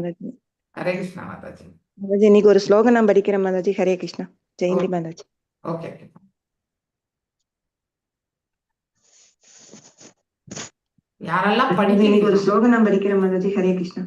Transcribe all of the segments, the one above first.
மாதாஜி. ஹரே கிருஷ்ணா மாதாஜி. மாதாஜி இன்னைக்கு ஒரு ஸ்லோகம் நான் படிக்கிறேன் மாதாஜி. ஹரே கிருஷ்ணா. ஜெயந்தி மாதாஜி. ஓகே. யாரெல்லாம் படிக்க இன்னைக்கு ஒரு ஸ்லோகம் நான் படிக்கிறேன் மாதாஜி. ஹரே கிருஷ்ணா.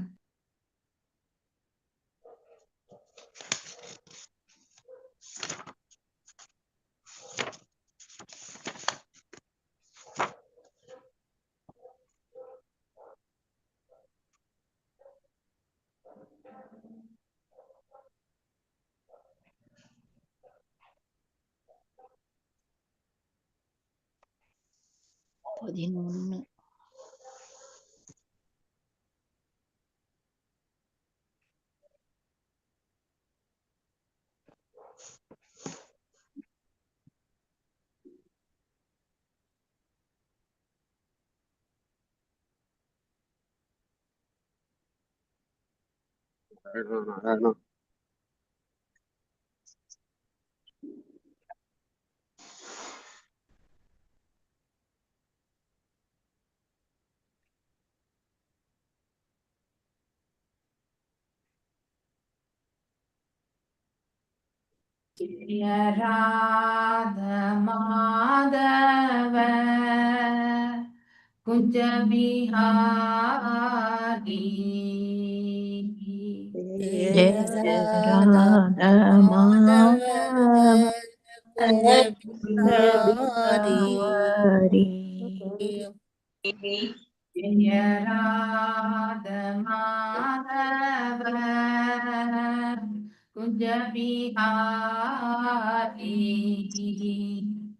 ராத மாதவ குஞ்ச பிஹாரி ராதா மாதவ குஞ்ச பிஹாரி ஜெய ராத மாதவ குஞ்ச பிஹாரி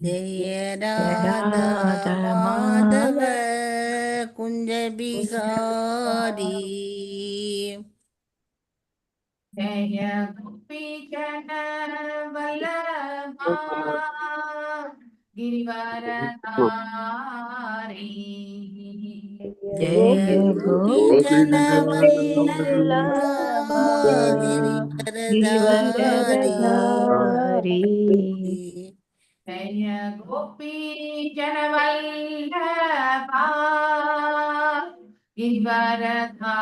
ஜெய ராதா மாதவ குஞ்ச பிஹாரி ஜய கோபி ஜன வல்லபா கிரிவரதாரி ஜெய கோபி ஜன வல்லபா கிரிவரதாரி ஜய கோபி ஜன வல்லபா கிரிவரதாரி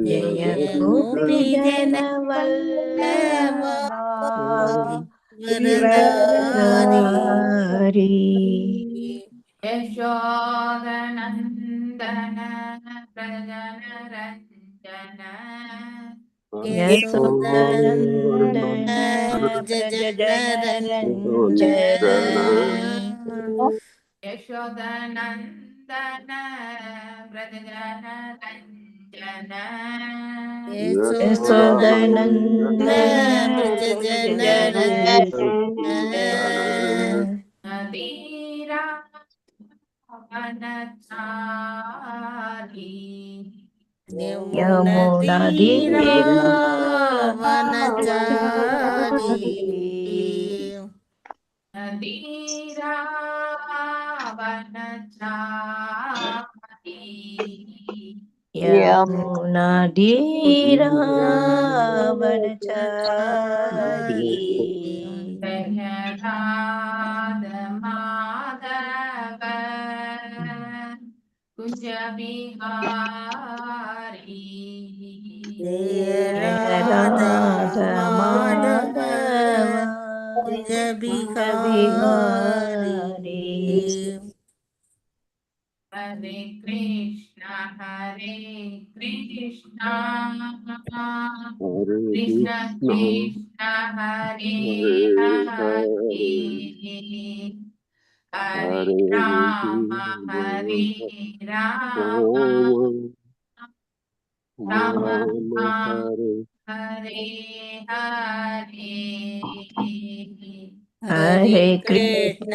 ஜெய கோபி ஜன வல்லபா கிரிவரதாரி யசோதனந்தன பிரஜனரஞ்சன யசோதனந்தன பிரஜனரஞ்சன யசோதனந்தன பிரஜனரஞ்சன யசோதனந்தன பிரஜனரஞ்சன தீரா வனச்சாரி யமுனதீராவனச்சாரி தீராவனச்சாரி யமுனதீராவனச்சாரி ஜெயராத மாதவ குஞ்ச பிஹாரி ராத Madhava குஞ்ச Bihari Hare Krishna Krishna Krishna Hare Hare Hare Rama Rama Hare Hare Hare Krishna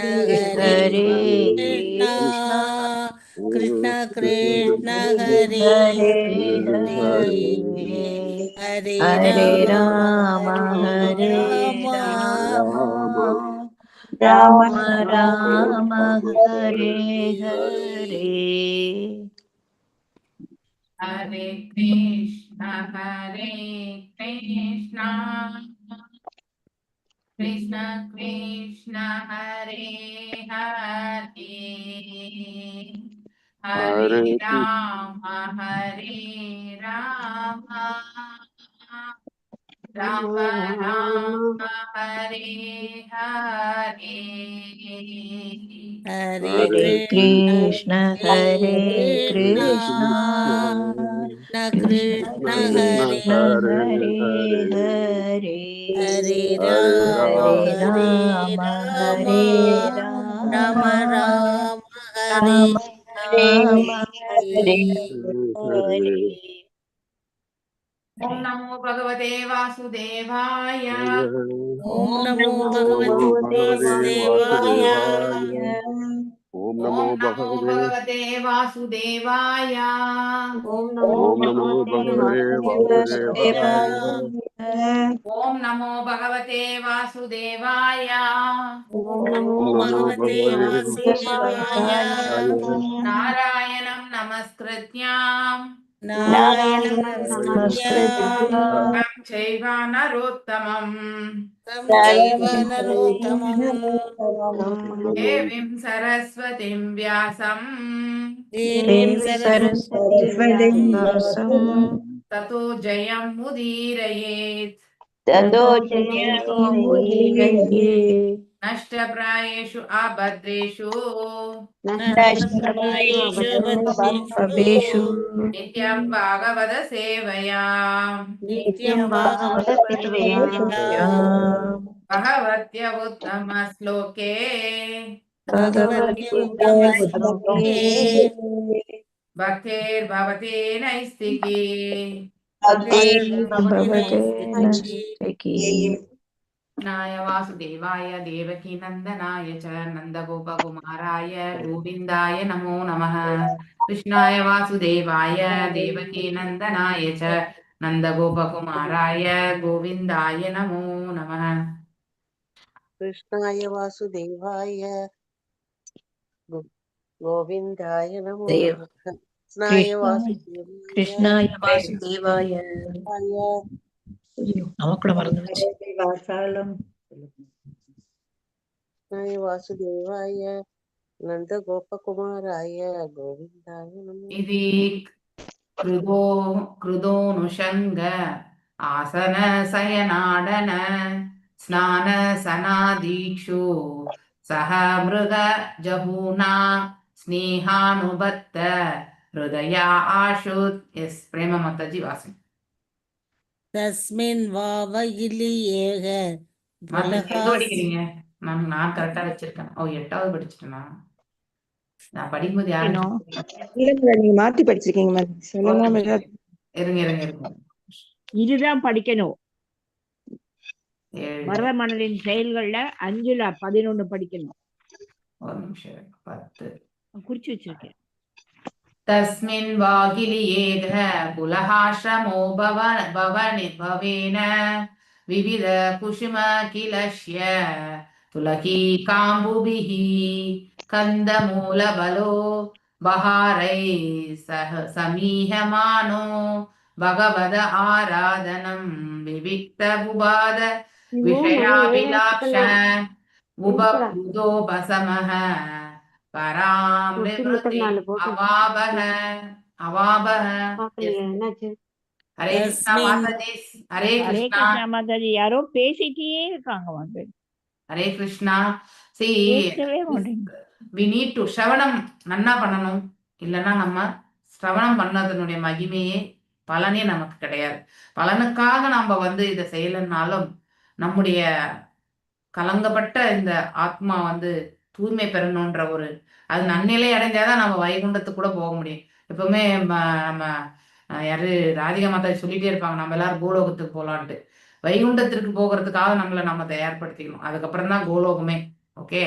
Krishna Krishna Hare Hare Hare Rama Hare Rama Rama Rama Hare Hare Hare Krishna Krishna Krishna Hare Hare Hare Rama, Rama Rama, Hare Hare, Hare Hare Krishna, Hare Krishna Krishna, Krishna Krishna Hare Hare Hare, Hare, Hare Hare Rama, Rama, Hare Hare Rama, Rama Rama, Rama, Hare Rama Hare. Hare. Om Namo Bhagavate Vasudevaya. Om Om Namo Namo Bhagavate Bhagavate Vasudevaya. Vasudevaya. Om Namo Om Namo Bhagavate Vasudevaya. Om Namo Bhagavate Vasudevaya. Om Namo Bhagavate Vasudevaya. Om Namo Om Namo Bhagavate Bhagavate Vasudevaya. Vasudevaya. Narayanam Namaskrityam Narayanam Namaskrityam Tam Chaiva Narottamam Tam Jaiva Narottamam Devim Saraswatim Vyasam Devim Saraswatim Vyasam Tato Jayam Mudirayet Tato Jayamudiraye Nashtaprayeshu Abhadreshu Nashtaprayeshu Bhadreshu Nityam Bhagavata Sevaya Nityam Bhagavata Sevaya Bhagavatya Uttama Sloke Bhagavati Uttamaśloke Bhaktir Bhavate Naistiki Bhaktir Naistiki Naya Vasudevaya Devaki Nandanaya Cha Nandagopagumaraaya Govindaya Namo Namaha Krishnaya Vasudevaya Devaki Nandanaya Cha Nandagopagumaraaya Govindaya Namo Namaha कृष्णाय वासुदेवाय गोविन्दाय नमो देव नमः कृष्णाय वासुदेवाय கிருஷ்ணாய வாசுதேவாய நமக்குள்ள மறந்துடுச்சு कृष्णाय वासुदेवाय नन्दगोपकुमाराय गोविन्दाय नमो Idi Krudonushanga Asana Sayanadana Snana Sanadikshu Saha Mruga Jahuna Snehanubatta Hridaya Ashut. Yes, Prema Mataji Vasan. தஸ்மின் வாவகிலியேக மாத்தி எங்க புலகாஸ் படிக்கிறீங்க? நான் கரெக்டா வச்சிருக்கேன். ஓ 8வது படிச்சிட்டேனா? நான் படிக்கும்போது யாரும் இல்ல மேடம், நீங்க மாத்தி படிச்சிருக்கீங்க மேடம். சொல்லலாம் மேடம். இருங்க. இதுதான் படிக்கணும். 7 மரத மணலின் செயல்கள்ல 5ல 11 படிக்கணும். ஒரு நிமிஷம் 10 குறிச்சு வச்சிருக்கேன். तस्मिन् वागिलियेध कुलहाश्रमो भवेन विविध कुसुम किलस्य तुलकी काम्बुभिः कन्दमूलबलो बहारै सह समीहमानो भगवद आराधनं विविक्त बुबाद विषयाभिलाक्ष उपकृतोपशमः परामृवृति अवाबह हरे कृष्णा தஸ்மின் माताजी हरे ஹரே कृष्णा கிருஷ்ணா மாதாஜி யாரோ பேசிட்டே இருக்காங்க வந்து. हरे कृष्णा see கேட்கவே மாட்டேங்க. we need to ஸ்ரவணம் நன்னா பண்ணணும். இல்லைன்னா நம்ம ஸ்ரவணம் பண்ணதனுடைய மகிமையே பலனே நமக்கு கிடையாது. பலனுக்காக நம்ம வந்து இதை செய்யலைன்னாலும் நம்முடைய கலங்கப்பட்ட இந்த ஆத்மா வந்து தூய்மை பெறணுன்ற ஒரு அது நன்னிலை அடைஞ்சாதான் நம்ம வைகுண்டத்துக்கு கூட போக முடியும். எப்பவுமே நம்ம யாரு ராதிகா மாதா சொல்லிட்டே இருப்பாங்க, நம்ம எல்லாரும் கோலோகத்துக்கு போகலான்ட்டு. வைகுண்டத்திற்கு போகிறதுக்காக நம்மளை நம்ம தயார்படுத்திக்கணும். அதுக்கப்புறம் தான் கோலோகமே. ஓகே,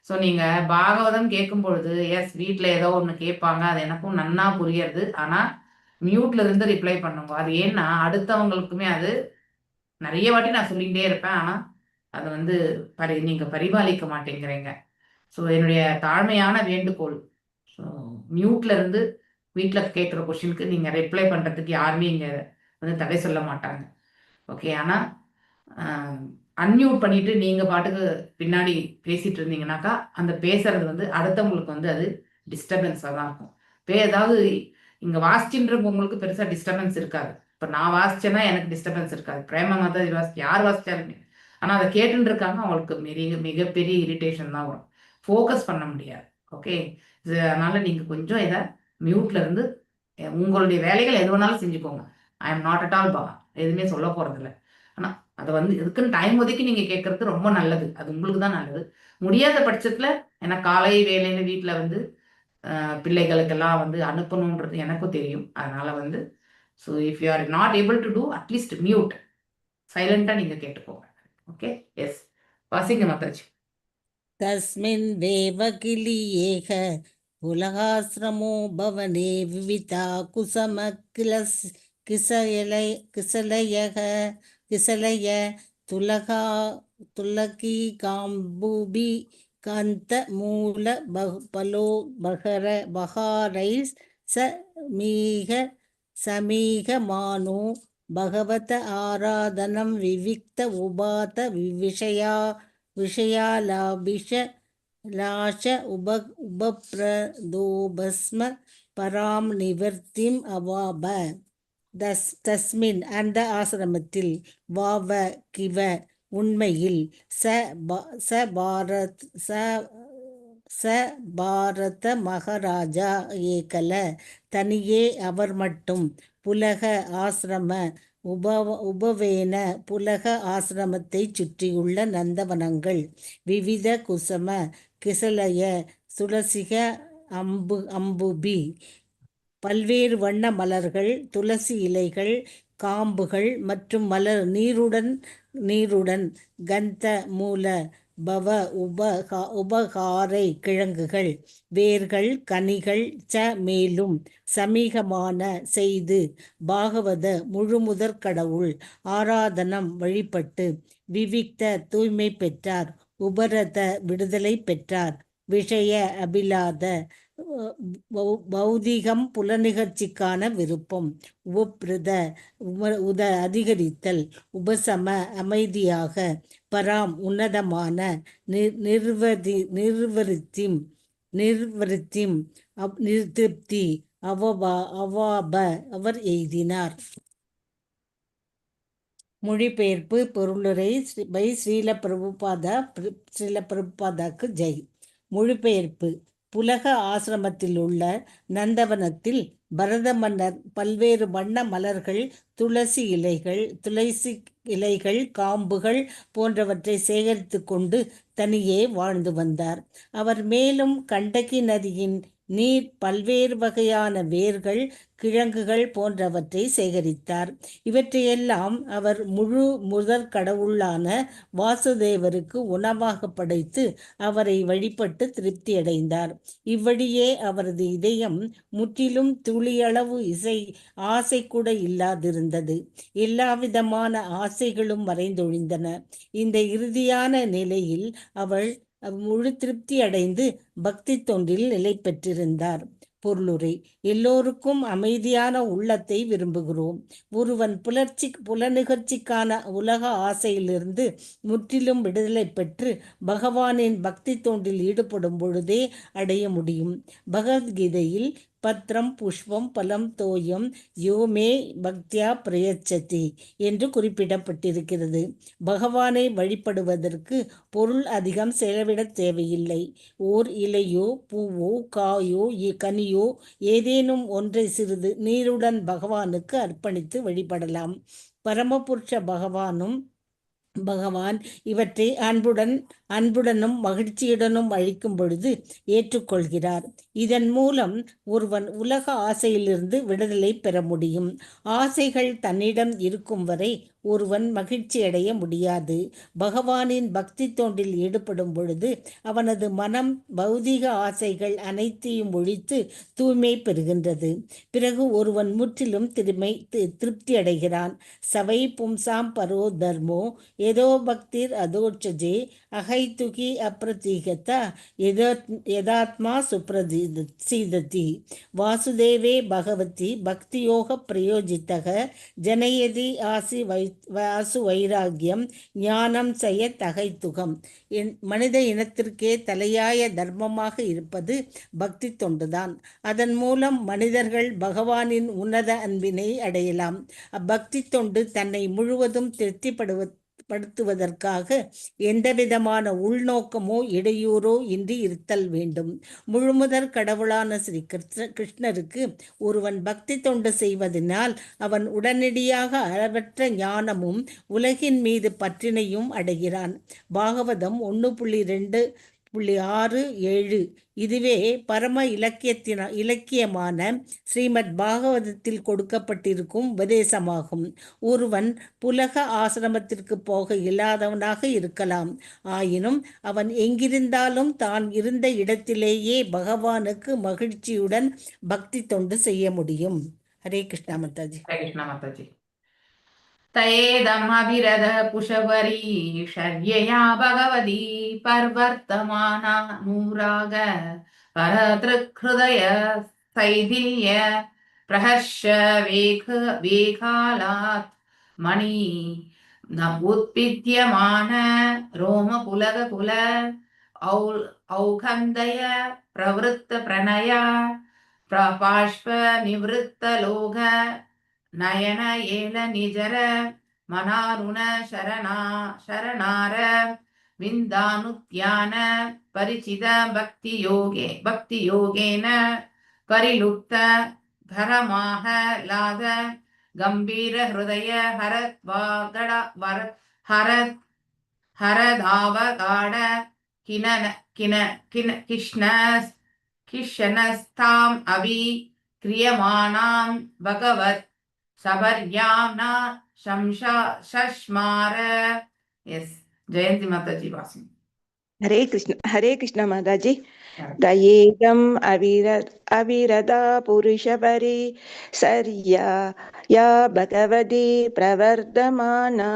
ஸோ நீங்க பாகவதம் கேட்கும் பொழுது எஸ் வீட்டில் ஏதோ ஒன்று கேட்பாங்க, அது எனக்கும் நன்னா புரியறது. ஆனா மியூட்ல இருந்து ரிப்ளை பண்ணுங்க. அது ஏன்னா அடுத்தவங்களுக்குமே அது நிறைய வாட்டி நான் சொல்லிகிட்டே இருப்பேன். ஆனா அது வந்து நீங்க பரிபாலிக்க மாட்டேங்கிறீங்க. ஸோ என்னுடைய தாழ்மையான வேண்டுகோள், ஸோ மியூட்ல இருந்து வீட்டில் கேட்குற கொஷினுக்கு நீங்க ரிப்ளை பண்றதுக்கு யாருமே இங்க வந்து தடை சொல்ல மாட்டாங்க. ஓகே, ஆனா அன்மியூட் பண்ணிட்டு நீங்க பாட்டுக்கு பின்னாடி பேசிட்டு இருந்தீங்கன்னாக்கா அந்த பேசுறது வந்து அடுத்தவங்களுக்கு வந்து அது டிஸ்டர்பன்ஸாக தான் இருக்கும். ஏதாவது இங்க வாசிச்சுன்றவங்களுக்கு பெருசா டிஸ்டர்பன்ஸ் இருக்காது. இப்ப நான் வாசிச்சேன்னா எனக்கு டிஸ்டர்பன்ஸ் இருக்காது. பிரேம மாதாஜி வாசி யார் வாசிச்சாலுமே. ஆனா அதை கேட்டுன்னு இருக்காங்க, அவங்களுக்கு மிகப்பெரிய இரிட்டேஷன் தான் வரும். ஃபோக்கஸ் பண்ண முடியாது. ஓகே, அதனால நீங்க கொஞ்சம் இதை மியூட்ல இருந்து உங்களுடைய வேலைகள் எது வேணாலும் செஞ்சுக்கோங்க. ஐ எம் நாட் அட் ஆல் எதுவுமே சொல்ல போறது இல்லை. ஆனா அதை வந்து இதுக்குன்னு டைம் ஒதுக்கி நீங்க கேட்கறது ரொம்ப நல்லது. அது உங்களுக்கு தான் நல்லது. முடியாத பட்சத்துல ஏன்னா காலை வேலைன்னு வீட்டுல வந்து பிள்ளைகளுக்கெல்லாம் வந்து அனுப்பணுன்றது எனக்கும் தெரியும். அதனால வந்து so if you are not able to do at least mute சைலண்டா நீங்க கேட்டுக்கோங்க. ஓகே, எஸ், வாசிங்க மாதாஜி. தஸ்மின் தேவகிலி ஏக உலகாசிரமோ பவனே விவிதா குசம கிசலயக கிசலய துலகா துலகி காம்பூபி காந்த மூல பலோ பகர பகாரை சமீக சமீக மானோ பகவத ஆராதனம் விவிக்த உபாத விஷயாலாபிஷ லாஷ உபப்ரதோபஸ்ம பராம் நிவர்த்திம் அவாப. தஸ்மின் அந்த ஆசிரமத்தில் வாவ கிவ உண்மையில் ச பாரத மகாராஜா ஏகல தனியே அவர் மட்டும் புலக ஆசிரம உபவேன புலக ஆசிரமத்தை சுற்றியுள்ள நந்தவனங்கள் விவித குசம கிசலய துளசிக அம்புபி பல்வேறு வண்ண மலர்கள், துளசி இலைகள், காம்புகள் மற்றும் மலர் நீருடன் கந்த மூல பவ உபகாரை கிழங்குகள், வேர்கள், கனிகள் மேலும் சமீகமான செய்து பாகவத முழுமுதற் கடவுள் ஆராதனம் வழிபட்டு விவிக்த தூய்மை பெற்றார், உபரத விடுதலை பெற்றார், விஷய அபிலாத பௌதிகம் புலநிகழ்ச்சிக்கான விருப்பம், உபப்ரத அதிகரித்தல், உபசம அமைதியாக, பராம் உன்னதமான, நிர்வருத்திம் திருப்தி அவாப அவர் எய்தினார். மொழிபெயர்ப்பு பொருளுரை பை ஸ்ரீல பிரபுபாதாக்கு ஜெய். மொழிபெயர்ப்பு. புலக ஆசிரமத்தில் உள்ள நந்தவனத்தில் பரத மன்னர் பல்வேறு வண்ண மலர்கள், துளசி இலைகள், காம்புகள் போன்றவற்றை சேகரித்து கொண்டு தனியே வாழ்ந்து வந்தார். அவர் மேலும் கண்டகி நதியின் நீர், பல்வேறு வகையான வேர்கள், கிழங்குகள் போன்றவற்றை சேகரித்தார். இவற்றையெல்லாம் அவர் முதற் கடவுளான வாசுதேவருக்கு உணவாக படைத்து அவரை வழிபட்டு திருப்தி அடைந்தார். இவ்வழியே அவரது இதயம் முற்றிலும் துளியளவு ஆசை கூட இல்லாதிருந்தது. எல்லாவிதமான ஆசைகளும் மறைந்தொழிந்தன. இந்த இறுதியான நிலையில் அவள் முழு திருப்தி அடைந்து பக்தி தொண்டில் நிலை பெற்றிருந்தார். பொருளுரை. எல்லோருக்கும் அமைதியான உள்ளத்தை விரும்புகிறோம். ஒருவன் புலநிகழ்ச்சிக்கான உலக ஆசையிலிருந்து முற்றிலும் விடுதலை பெற்று பகவானின் பக்தி தொண்டில் ஈடுபடும் பொழுதே அடைய முடியும். பகவத்கீதையில் பத்ரம் புஷ்பம் பலம் தோயம் யோமே பக்தியா பிரயச்சதி என்று குறிப்பிடப்பட்டிருக்கிறது. பகவானை வழிபடுவதற்கு பொருள் அதிகம் செலவிட தேவையில்லை. ஓர் இலையோ, பூவோ, காயோ, கனியோ ஏதேனும் ஒன்றை சிறிது நீருடன் பகவானுக்கு அர்ப்பணித்து வழிபடலாம். பரமபுருஷ பகவான் இவற்றை அன்புடனும் மகிழ்ச்சியுடனும் அளிக்கும் பொழுது ஏற்றுக்கொள்கிறார். இதன் மூலம் ஒருவன் உலக ஆசையிலிருந்து விடுதலை பெற முடியும். ஆசைகள் தன்னிடம் இருக்கும் வரை ஒருவன் மகிழ்ச்சி அடைய முடியாது. பகவானின் பக்தி தொண்டில் ஈடுபடும் பொழுது அவனது மனம் பௌதிக ஆசைகள் அனைத்தையும் ஒழித்து தூய்மை பெறுகின்றது. பிறகு ஒருவன் முற்றிலும் திருப்தி அடைகிறான். சவை பும்சாம் பரோ தர்மோ ஏதோ பக்திர் அதோச்சஜே அகைத்துகி அப்ரதீகதா யதாத்மா சுப்ரசீததி வாசுதேவே பகவதி பக்தியோக பிரயோஜிதக ஜனயதி ஆசு வைராகியம் ஞானம் செய்ய தகைத்துகம். மனித இனத்திற்கே தலையாய தர்மமாக இருப்பது பக்தி தொண்டுதான். அதன் மூலம் மனிதர்கள் பகவானின் உன்னத அன்பினை அடையலாம். அப்பக்தி தொண்டு தன்னை முழுவதும் திருப்திப்படுத்துவதற்காக எந்தவிதமான உள்நோக்கமோ இடையூறோ இன்றி இருத்தல் வேண்டும். முழுமுதற் கடவுளான ஸ்ரீ கிருஷ்ணருக்கு ஒருவன் பக்தி தொண்டு செய்வதனால் அவன் உடனடியாக அளவற்ற ஞானமும் உலகின் மீது பற்றினையும் அடைகிறான். பாகவதம் 1.2.6-7 இதுவே பரம இலக்கியமான ஸ்ரீமத் பாகவதத்தில் கொடுக்கப்பட்டிருக்கும் உபதேசமாகும். ஒருவன் புலக ஆசிரமத்திற்கு போக இயலாதவனாக இருக்கலாம். ஆயினும் அவன் எங்கிருந்தாலும் தான் இருந்த இடத்திலேயே பகவானுக்கு மகிழ்ச்சியுடன் பக்தி தொண்டு செய்ய முடியும். ஹரே கிருஷ்ணா மாதாஜி. ஹரே கிருஷ்ணா மாதாஜி. தயேதம் அபிரத புஷவரி ஷர்யயா பகவதி பர்வர்த்தமானா நூராக பரத்ருக்ஹ்ருதய சைதில்ய பிரஹர்ஷ வேகாலாத் மணி உத்பித்யமான ரோம புலக புல ஔகந்தய பிரவருத்த பிரணயா பாஷ்ப நிவృத்த லோக நயன ஏல நிஜர மனாருண சரணார விந்தானுத்யான பரிசித பக்தி யோகேன பரிலுப்த பரமாக லாத கம்பீர ஹிருதய ஹரதாவகாட கிஷ்ணஸ்தாம் அபி கிரியமானாம் பகவத் சபர்யாம் ந சஷ்மார. எஸ், ஜெயந்தி மாதாஜி வாசன். ஹரே கிருஷ்ண மாதாஜி. தயேதம் அவிரதா புருஷபரி சர்யா யா பகவதி பிரவர்தமானா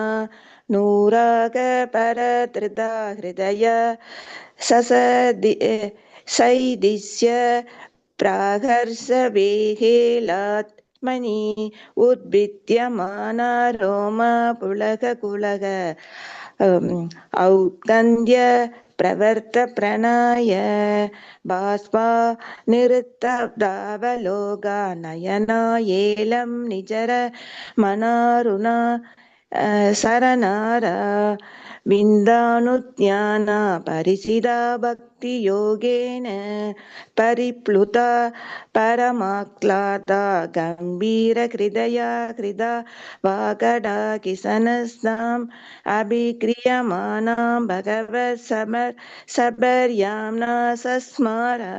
நூராக பரத்ருதா ஹிருதய சைதிஸ்ய பிராகர்ஷ வேகேலாத் மணி உத்பித்யமான ரோம புலக குலக ஔகந்த்ய பிரவர்த்த பிரணய பாஸ்பா நிருத்தாவலோகா நயனா ஏலம் நிஜர மனாருணா சரணார விந்தானுத்யான பரிசிதா பக்தி யோகேன பரிப்ளுதா பரமாக்லாதா கம்பீர ஹிருதயா ஹிருதா வாகடா கிசனஸ்தாம் அபிக்ரியமானாம் பகவத் சபர்யாம்னா சஸ்மாரா.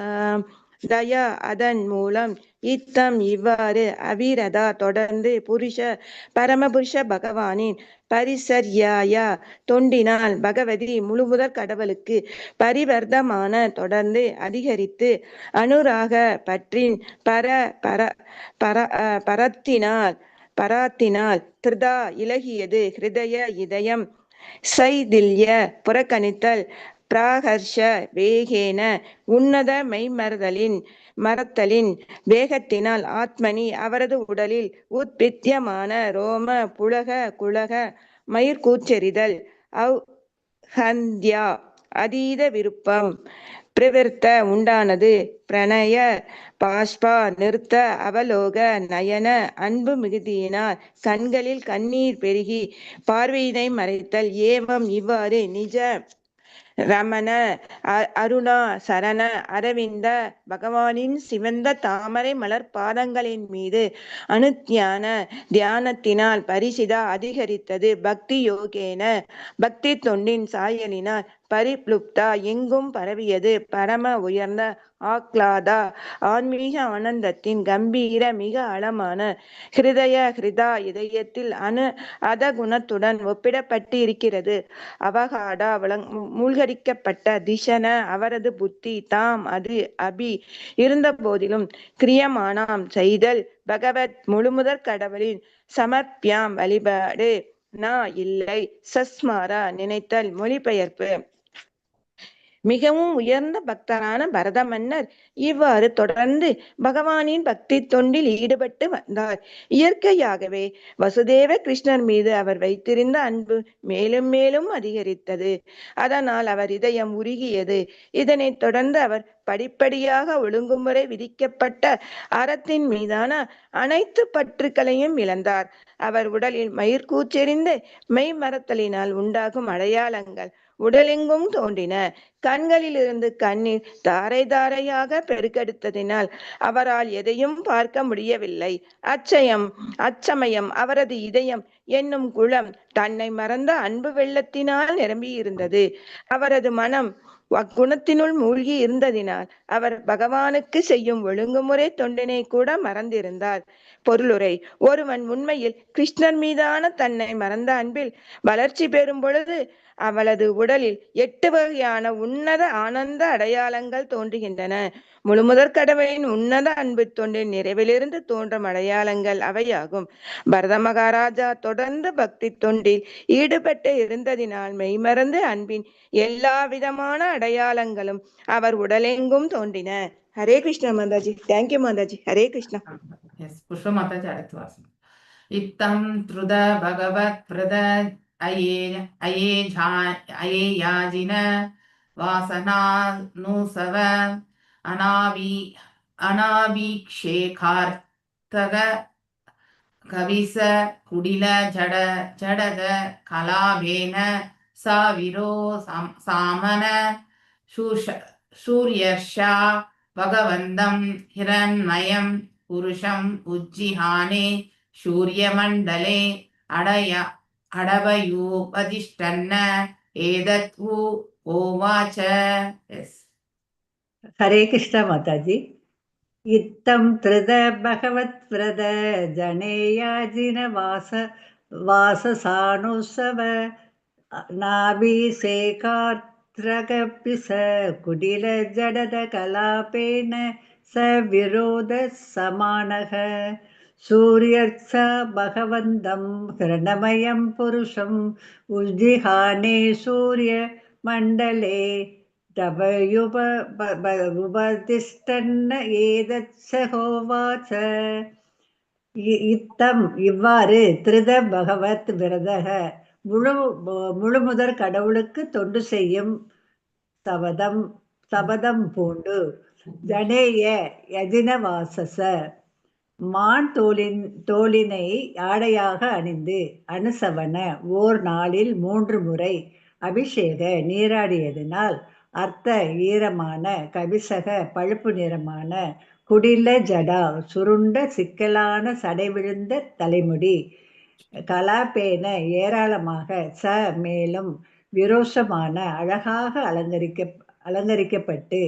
தயா அதன் மூலம் இத்தம் இவ்வாறு அவிரதா தொடர்ந்து பரமபுருஷ பகவானின் பரிசர்யாயா தொண்டினால் பகவதி முழுமுதற் கடவுளுக்கு பரிவர்த்தமான தொடர்ந்து அதிகரித்து அனுராக பற்றின் பராத்தினால் திருதா இலகியது ஹிருதய இதயம் சைதில்ய புறக்கணித்தல் பிராகர்ஷ வேகேன உன்னத மரத்தலின் வேகத்தினால் ஆத்மனி அவரது உடலில் உத்பித்தியமான ரோம புலக குலக மயிர்கூச்செறிதல் ஔஹந்த்யா அதீத விருப்பம் பிரவிற்த்த உண்டானது பிரணய பாஷ்பா நிறுத்த அவலோக நயன அன்பு மிகுதியினால் கண்களில் கண்ணீர் பெருகி பார்வையினை மறைத்தல் ஏவம் இவ்வாறு நிஜ ரமண அருணா சரண அரவிந்த பகவானின் சிவந்த தாமரை மலர் பாதங்களின் மீது அனுத்தியான தியானத்தினால் பரிசிதா அதிகரித்தது. பக்தி யோகேன பக்தி தொண்டின் சாயலினால் பரிப்ளுப்தா எங்கும் பரவியது. பரம உயர்ந்த ஆக்லாதா ஆன்மீக ஆனந்தத்தின் கம்பீர மிக ஆழமான ஹிருதா இதயத்தில் அதகுணத்துடன் ஒப்பிடப்பட்டு இருக்கிறது. அவகாடா மூழ்கடிக்கப்பட்ட திஷன அவரது புத்தி தாம் அது அபி இருந்த போதிலும் கிரியமானாம் செய்தல் பகவத் முழுமுதற் கடவுளின் சமர்ப்பியாம் வழிபாடு நா இல்லை சஸ்மாரா நினைத்தல். மொழிபெயர்ப்பு. மிகவும் உயர்ந்த பக்தரான பரத மன்னர் இவ்வாறு தொடர்ந்து பகவானின் பக்தி தொண்டில் ஈடுபட்டு வந்தார். இயற்கையாகவே வசுதேவ கிருஷ்ணர் மீது அவர் வைத்திருந்த அன்பு மேலும் மேலும் அதிகரித்தது. அதனால் அவர் இதயம் உருகியது. இதனைத் தொடர்ந்து அவர் படிப்படியாக ஒழுங்குமுறை விதிக்கப்பட்ட அறத்தின் மீதான அனைத்து பற்றுக்களையும் இழந்தார். அவர் உடலில் மயிர்கூச்செறிந்து மெய் மறத்தலினால் உண்டாகும் அடையாளங்கள் உடலெங்கும் தோன்றின. கண்களிலிருந்து கண்ணீர் தாரை தாரையாக பெருக்கெடுத்ததினால் அவரால் எதையும் பார்க்க முடியவில்லை. அச்சமயம் அவரது இதயம் என்னும் குளம் தன்னை மறந்த அன்பு வெள்ளத்தினால் நிரம்பியிருந்தது. அவரது மனம் அக்குணத்தினுள் மூழ்கி இருந்ததினால் அவர் பகவானுக்கு செய்யும் ஒழுங்குமுறை தொண்டினை கூட மறந்திருந்தார். பொருளுரை: ஒருவன் உண்மையில் கிருஷ்ணர் மீதான தன்னை மறந்த அன்பில் வளர்ச்சி பெறும் பொழுது அவளது உடலில் 8 வகையான உன்னத ஆனந்த அடையாளங்கள் தோன்றுகின்றன. முழுமுதற் கடவுளின் உன்னத அன்பு தொண்டின் நிறைவிலிருந்து தோன்றும் அடையாளங்கள் அவையாகும். பரத மகாராஜா தொடர்ந்து பக்தி தொண்டில் ஈடுபட்டு இருந்ததினால் மெய்மறந்து அன்பின் எல்லா விதமான அடையாளங்களும் அவர் உடலெங்கும் தோன்றின. ஹரே கிருஷ்ணா மாதாஜி. தேங்க்யூ மாதாஜி. ஹரே கிருஷ்ணா. புஷ்ப மாதாஜி அடுத்த வாசம். இத்தம் த்ருத பகவத் பிரத அயே யாஜின வாசனா நூசவ அநாபீக்ஷேகார்த்தக கவிச குடில ஜடக கலாபேன சாவிரோ சாமன சூரியர்ஷா பகவந்தம் ஹிரண்மயம் புருஷம் உஜ்ஜிஹானே சூரியமண்டலே அடபயூபதிஷ்டன்ன ஏதத்வு ஓவாச்ச. ஹரே கிருஷ்ணா மாதாஜி. இத்தம் த்ருத பகவத் பிரத ஜனேயாஜின வாசசானுசவ நாபிசேகார்த்ரகபிச குடில ஜடத கலாபேன ச விரோத சமானக சூரியர்ச்ச பகவந்தம் ஹிரணமயம் புருஷம் உஜ்ஜிஹானே சூரிய மண்டலே உபதிஷ்டன்ன ஏதத்சஹோவாச்ச. இத்தம் இவ்வாறு திருத பகவத் விரதக முழுமுதற் கடவுளுக்கு தொண்டு செய்யும் சபதம் பூண்டு ஜனேய யஜினவாசச மான் தோலினை ஆடையாக அணிந்து அனுசவன ஓர் நாளில் 3 முறை அபிஷேக நீராடியதினால் அர்த்த ஈரமான கபிசக பழுப்பு நிறமான குடில ஜடா சுருண்ட சிக்கலான சடை விழுந்த தலைமுடி கலாபேன ஏராளமாக ச மேலும் விரோசமான அழகாக அலங்கரிக்கப்பட்டு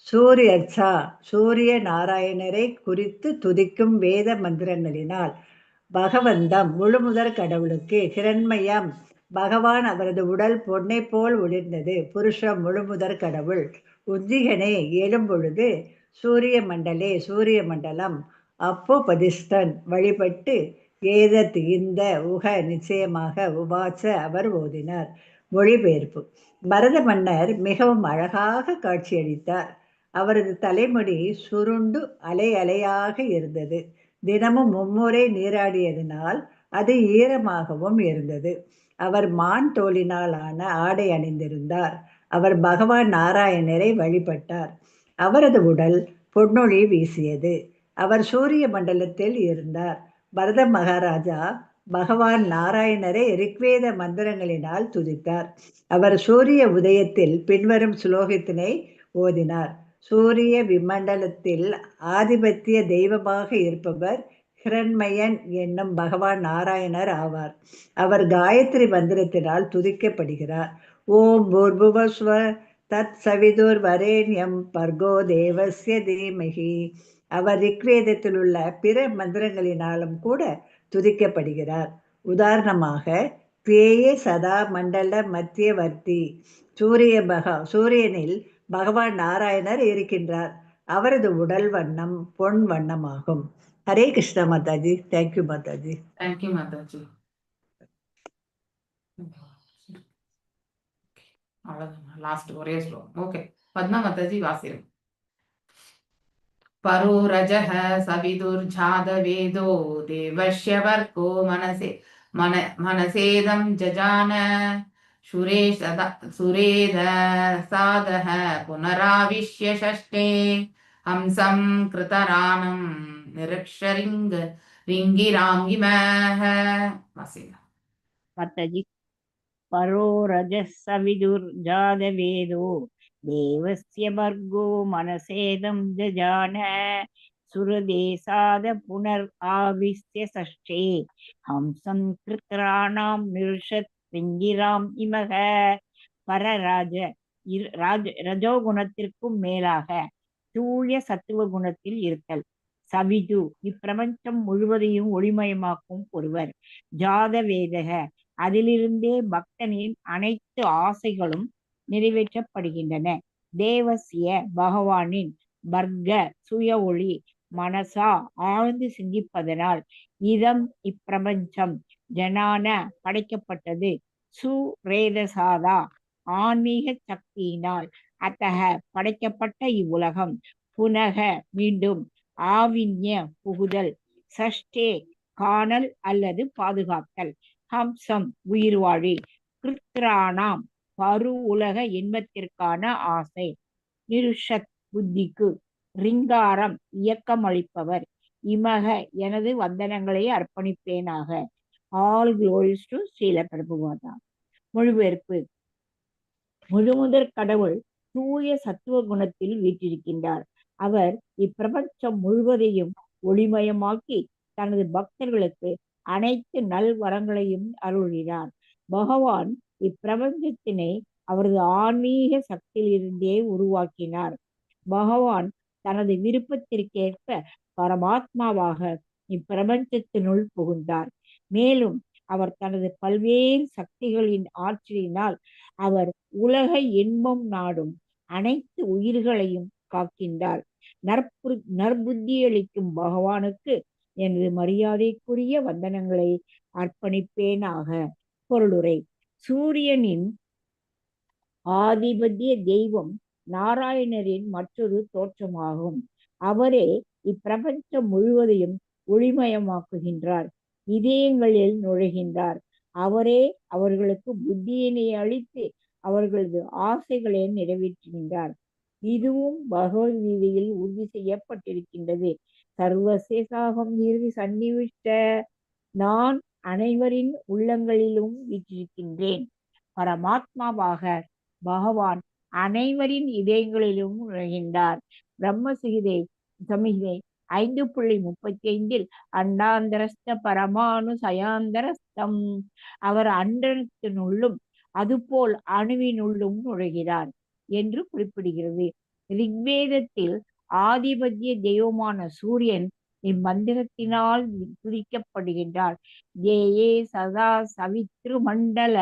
சூரியர்ச்சா சூரிய நாராயணரை குறித்து துதிக்கும் வேத மந்திரங்களினால் பகவந்தம் முழுமுதற் கடவுளுக்கு ஹிரண்மயம் பகவான் அவரது உடல் பொன்னை போல் ஒளிர்ந்தது. புருஷம் முழுமுதற் கடவுள் உஜ்ஜிகனே எழும்பொழுது சூரிய மண்டலே சூரிய மண்டலம் அப்போபதிஷ்டன் வழிபட்டு ஏதத் இந்த உக நிச்சயமாக உவாச்ச அவர் ஓதினார். மொழிபெயர்ப்பு: பரத மன்னர் மிகவும் அழகாக காட்சியளித்தார். அவரது தலைமுடி சுருண்டு அலை அலையாக இருந்தது. தினமும் 3 முறை நீராடியதினால் அது ஈரமாகவும் இருந்தது. அவர் மான் தோலினால் ஆன ஆடை அணிந்திருந்தார். அவர் பகவான் நாராயணரை வழிபட்டார். அவரது உடல் பொன்னொழி வீசியது. அவர் சூரிய மண்டலத்தில் இருந்தார். பரத மகாராஜா பகவான் நாராயணரை ரிக்வேத மந்திரங்களினால் துதித்தார். அவர் சூரிய உதயத்தில் பின்வரும் ஸ்லோகத்தினை ஓதினார். சூரிய விமண்டலத்தில் ஆதிபத்திய தெய்வமாக இருப்பவர் ஹிரண்மயன் என்னும் பகவான் நாராயணர் ஆவார். அவர் காயத்ரி மந்திரத்தினால் துதிக்கப்படுகிறார். ஓம் பூர்புவஸ்வ தத் சவிதுர் வரேண்யம் பர்கோ தேவஸ்ய தீமகி. அவர் ரிக்வேதத்தில் உள்ள பிற மந்திரங்களினாலும் கூட துதிக்கப்படுகிறார். உதாரணமாக பேய சதா மண்டல மத்தியவர்த்தி சூரியனில் பகவான் நாராயணர் இருக்கின்றார். அவரது உடல் வண்ணம் பொன் வண்ணமாகும். ஹரே கிருஷ்ணா மாதாஜி. தேங்க்யூ மாதாஜி. தேங்க்யூ மாதாஜி. அவ்வளவுதான், லாஸ்ட் ஒரே ஸ்லோகம். ஓகே, பத்மா மாதாஜி வாசிரும். परो रजः सविदुर्जातवेदो देवस्य वर्को मनसेदं जजान सुरेदसादः पुनराविश्य षष्ठे हंसं कृतरानं निरक्षरिङ्गिराङ्गिमः वसिता माताजी। परो रजः सविदुर्जातवेदो देवस्य भर्गो मनसेदं जजान सुरदेशाद पुनराविश्य षष्ठे हंसं कृत्राणां निरुषत् பிங்கிராம் இமக. ரஜோகுணத்திற்கும் மேலாக தூய சத்துவ குணத்தில் இருத்தல். சவிது இப்பிரபஞ்சம் முழுவதையும் ஒளிமயமாக்கும் ஒருவர். ஜாத வேதக அதிலிருந்தே பக்தனின் அனைத்து ஆசைகளும் நிறைவேற்றப்படுகின்றன. தேவசிய பகவானின் வர்க்க சுய ஒளி மனசா ஆழ்ந்து சிந்திப்பதனால் இதம் இப்பிரபஞ்சம் ஜனான படைக்கப்பட்டது. சுரேதசாதா ஆன்மீக சக்தியினால் அத்தக படைக்கப்பட்ட இவ்வுலகம் புனக மீண்டும் ஆவின்ய புகுதல் சஷ்டே காணல் அல்லது பாதுகாத்தல் ஹம்சம் உயிர்வாழி கிருத்ராணாம் பரு உலக இன்பத்திற்கான ஆசை நிருஷத் புத்திக்கு ரிங்காரம் இயக்கம் அளிப்பவர் இமக எனது வந்தனங்களை அர்ப்பணிப்பேனாக. All glories to Srila Prabhupada. மொழிபெயர்ப்பு. முழுமுதற் கடவுள் தூய சத்துவ குணத்தில் வீற்றிருக்கின்றார். அவர் இப்பிரபஞ்சம் முழுவதையும் ஒளிமயமாக்கி தனது பக்தர்களுக்கு அனைத்து நல் வரங்களையும் அருள்கிறார். பகவான் இப்பிரபஞ்சத்தினை அவரது ஆன்மீக சக்தியிலிருந்தே உருவாக்கினார். பகவான் தனது விருப்பத்திற்கேற்ப பரமாத்மாவாக இப்பிரபஞ்சத்தினுள் புகுந்தார். மேலும் அவர் தனது பல்வேறு சக்திகளின் ஆற்றலினால் அவர் உலக இன்பம் நாடும் அனைத்து உயிர்களையும் காக்கின்றார். நற்புத்தியளிக்கும் பகவானுக்கு எனது மரியாதைக்குரிய வந்தனங்களை அர்ப்பணிப்பேனாக. பொருளுரை. சூரியனின் ஆதிபத்திய தெய்வம் நாராயணரின் மற்றொரு தோற்றமாகும். அவரே இப்பிரபஞ்சம் முழுவதையும் ஒளிமயமாக்குகின்றார், இதயங்களில் நுழைகின்றார். அவரே அவர்களுக்கு புத்தியினை அளித்து அவர்களது ஆசைகளை நிறைவேற்றுகின்றார். இதுவும் பகவத்கீதையில் உறுதி செய்யப்பட்டிருக்கின்றது. சர்வசேஷாகம் இறுதி சன்னிவிஷ்ட, நான் அனைவரின் உள்ளங்களிலும் வீற்றிருக்கின்றேன். பரமாத்மாவாக பகவான் அனைவரின் இதயங்களிலும் நுழைகின்றார். பிரம்ம சமிகை 5.35 அண்டாந்தரஸ்த பரமானு சயாந்தரஸ்தம். அவர் அண்டத்தினுள்ளும் அதுபோல் அணுவினுள்ளும் நுழைகிறார் என்று குறிப்பிடுகிறது. ரிக்வேதத்தில் ஆதிபத்திய தெய்வமான சூரியன் இம்மந்திரத்தினால் துதிக்கப்படுகின்றார். தேயே சதா சவித்ரு மண்டல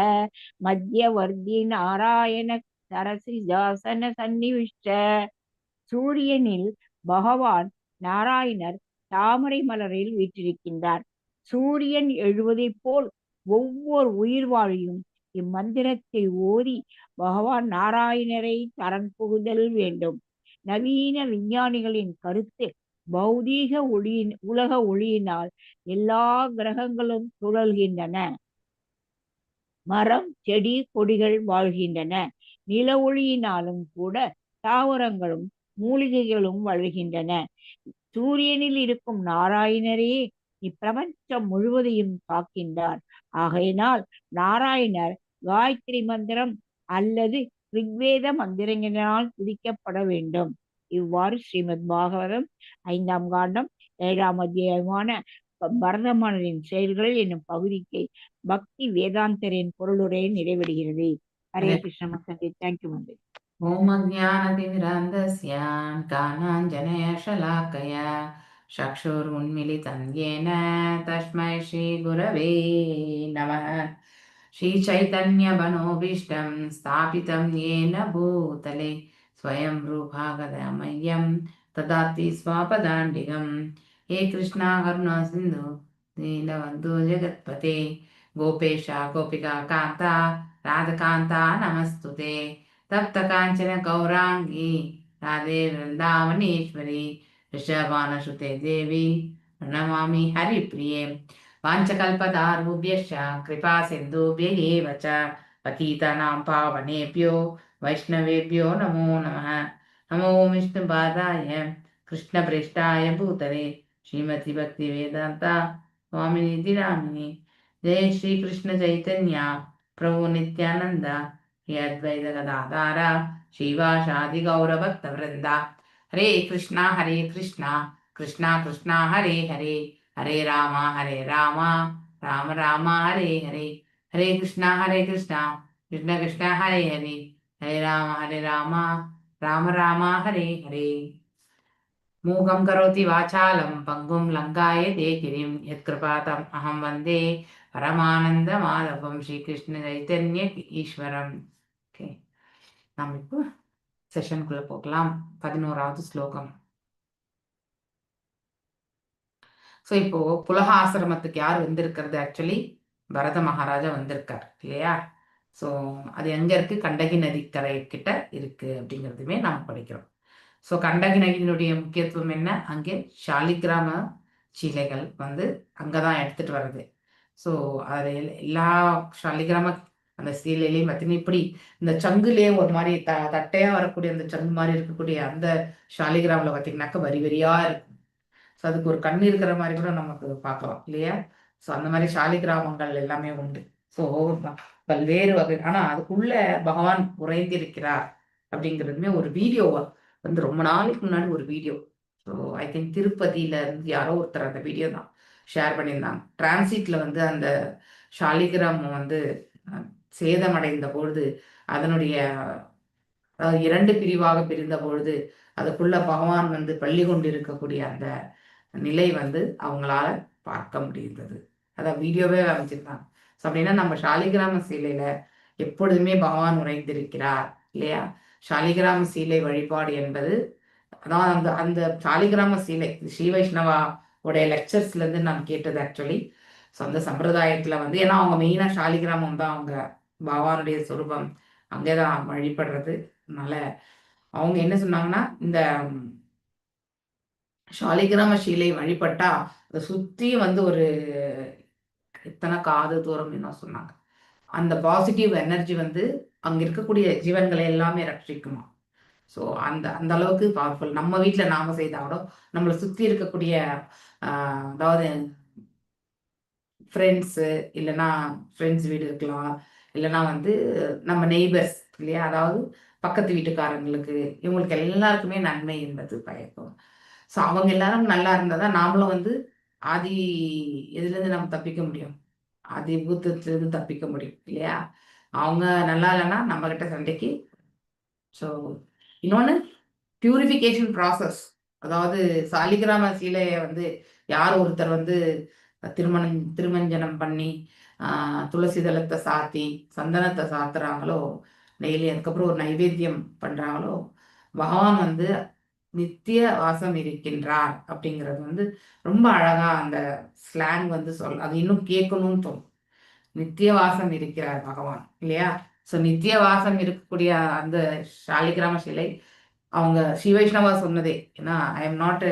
மத்தியவர்த்தி நாராயண சரசி ஜாசன சன்னிவிஷ்ட. சூரியனில் பகவான் நாராயணர் தாமரை மலரில் வீற்றிருக்கின்றார். சூரியன் எழுவதை போல் ஒவ்வொரு உயிர் வாழியும் இம்மந்திரத்தை ஓதி பகவான் நாராயணரை தரன் புகுதல் வேண்டும். நவீன விஞ்ஞானிகளின் கருத்து பௌதீக உலக ஒளியினால் எல்லா கிரகங்களும் சுழல்கின்றன. மரம் செடி கொடிகள் வாழ்கின்றன. நில ஒளியினாலும் கூட தாவரங்களும் மூலிகைகளும் வளர்கின்றன. சூரியனில் இருக்கும் நாராயணரே இப்பிரபஞ்சம் முழுவதையும் காக்கின்றார். ஆகையினால் நாராயணர் காயத்ரி மந்திரம் அல்லது ரிக்வேத மந்திரங்களினால் துதிக்கப்பட வேண்டும். இவ்வாறு ஸ்ரீமத் பாகவதம் 5ஆம் காண்டம் 7ஆம் அத்தியாயமான பரதமன்னரின் செயல்கள் என்னும் பகுதிக்கு பக்தி வேதாந்தரின் பொருளுரை நிறைவடைகிறது. ஹரே கிருஷ்ண மசந்தி. தேங்க்யூ மந்தி. ஓம் அஜ்ஞானதிமிராந்தஸ்ய கானாஞ்சனய ஷலாக்கயா சக்ஷுருன்மிலிதம் யேன தஸ்மை ஸ்ரீ குரவே நமः. श्रीचैतन्यमनोभीष्टं स्थापितं येन भूतले स्वयं रूपा गदामह्यं ददाति स्वापदान्तिकं. हे कृष्णा करुणा सिन्धु दीनबन्धु जगत्पते गोपेश गोपिका कान्ता ராதகாந்தா நமஸ்துதே தப்த காஞ்சன கௌராங்கி ராதே விருந்தாவனேஸ்வரி ரிஷபானசுதே தேவி பிரணமாமி ஹரிப்ரியே வாஞ்சகல்பதாருभ्यश्च कृपा सिन्धुभ्य एव च पतितानां पावनेभ्यो वैष्णवेभ्यो नमो नमः। नमो विष्णुपादाय कृष्णप्रेष्ठाय भूतले श्रीमती भक्ति वेदांता स्वामिनिधि नामिनी। जय श्री कृष्ण चैतन्य प्रभु नित्यानंद श्री अद्वैत गदाधर श्रीवासादि गौर भक्त वृंदा। हरे कृष्णा कृष्णा कृष्णा हरे हरे हरे राम राम राम हरे हरे हरे कृष्णा कृष्णा कृष्णा हरे हरे हरे राम राम राम हरे हरे। मूगं करोति वाचालं पंगुं लंघायते गिरिं यत्कृपातम् अहं वन्दे परमानन्दमाधवं श्रीकृष्ण चैतन्य ईश्वरं। ஓகே, நாம் இப்போ செஷனுக்குள்ள போகலாம். 11வது ஸ்லோகம். ஸோ இப்போ புலக ஆசிரமத்துக்கு யார் வந்திருக்கிறது? ஆக்சுவலி பரத மகாராஜா வந்திருக்கார் இல்லையா? ஸோ அது எங்க இருக்கு? கண்டகி நதிக்கரை கிட்ட இருக்கு அப்படிங்கிறதுமே நாம் படிக்கிறோம். ஸோ கண்டகி நதியினுடைய முக்கியத்துவம் என்ன? அங்கே சாலிகிராம சீலைகள் வந்து அங்கதான் எடுத்துட்டு வருது. ஸோ அது எல்லா சாலிகிராம அந்த சீலையிலையும் பார்த்தீங்கன்னா இப்படி இந்த சங்குலேயே ஒரு மாதிரி தட்டையா வரக்கூடிய அந்த சங்கு மாதிரி இருக்கக்கூடிய அந்த சாலிகிராமில் பார்த்தீங்கன்னாக்க வரி வரியா இருக்கும். ஸோ அதுக்கு ஒரு கண் இருக்கிற மாதிரி கூட நமக்கு பார்க்கலாம் இல்லையா? ஸோ அந்த மாதிரி சாலிகிராமங்கள் எல்லாமே உண்டு. ஸோ பல்வேறு வகை, ஆனால் அதுக்குள்ள பகவான் உறைந்திருக்கிறார் அப்படிங்கிறதுமே ஒரு வீடியோ வந்து ரொம்ப நாளைக்கு முன்னாடி ஒரு வீடியோ. ஸோ ஐ திங்க் திருப்பதியில இருந்து யாரோ ஒருத்தர் அந்த வீடியோ தான் ஷேர் பண்ணியிருந்தாங்க. டிரான்சிட்ல வந்து அந்த சாலிகிராமம் வந்து சேதமடைந்த பொழுது அதனுடைய 2 பிரிவாக பிரிந்த பொழுது அதுக்குள்ள பகவான் வந்து பள்ளி கொண்டு இருக்கக்கூடிய அந்த நிலை வந்து அவங்களால பார்க்க முடிந்தது. அதான் வீடியோவே அமைச்சிருந்தாங்க. ஸோ அப்படின்னா நம்ம சாலிகிராம சீலையில எப்பொழுதுமே பகவான் உறைந்திருக்கிறார் இல்லையா? சாலிகிராம சீலை வழிபாடு என்பது அதான் அந்த அந்த சாலிகிராம சீலை ஸ்ரீ வைஷ்ணவா உடைய லெக்சர்ஸ்ல இருந்து நான் கேட்டது ஆக்சுவலி. ஸோ அந்த சம்பிரதாயத்துல வந்து ஏன்னா அவங்க மெயினா சாலிகிராமம் தான் அவங்க பகவானுடைய சொரூபம், அங்கேதான் வழிபடுறது. அதனால அவங்க என்ன சொன்னாங்கன்னா, இந்த சாலிகிராம சீலை வழிபட்டா அதை சுத்தி வந்து ஒரு எத்தனை காது தூரம் என்ன சொன்னாங்க, அந்த பாசிட்டிவ் எனர்ஜி வந்து அங்க இருக்கக்கூடிய ஜீவன்களை எல்லாமே ரட்சிக்குமா. ஸோ அந்த அந்த அளவுக்கு பவர்ஃபுல். நம்ம வீட்டில் நாம செய்தாலோ நம்மளை சுற்றி இருக்கக்கூடிய அதாவது ஃப்ரெண்ட்ஸு இல்லைன்னா ஃப்ரெண்ட்ஸ் வீடு இருக்கலாம், இல்லைன்னா வந்து நம்ம நெய்பர்ஸ் இல்லையா, அதாவது பக்கத்து வீட்டுக்காரங்களுக்கு இவங்களுக்கு எல்லாருக்குமே நன்மை என்பது பயக்கும். ஸோ அவங்க எல்லாரும் நல்லா இருந்தால் தான் நாமளும் வந்து ஆதி எதுலேருந்து நம்ம தப்பிக்க முடியும், ஆதி பூத்தத்துலேருந்து தப்பிக்க முடியும் இல்லையா? அவங்க நல்லா இல்லைன்னா நம்ம கிட்ட சண்டைக்கு. ஸோ இன்னொன்று பியூரிஃபிகேஷன் ப்ராசஸ், அதாவது சாலிகிராம சீலையை வந்து யார் ஒருத்தர் வந்து திருமஞ்சனம் பண்ணி துளசி தளத்தை சாத்தி சந்தனத்தை சாத்துறாங்களோ டெய்லி, அதுக்கப்புறம் ஒரு நைவேத்தியம் பண்றாங்களோ பகவான் வந்து நித்திய வாசம் இருக்கின்றார் அப்படிங்கிறது வந்து ரொம்ப அழகா அந்த ஸ்லாங் வந்து அது இன்னும் கேட்கணும்னு தோணும். நித்திய வாசம் இருக்கிறார் பகவான் இல்லையா? ஸோ நித்திய வாசம் இருக்கக்கூடிய அந்த சாலிகிராம சிலை அவங்க ஸ்ரீ வைஷ்ணவா சொன்னதே. ஏன்னா I am not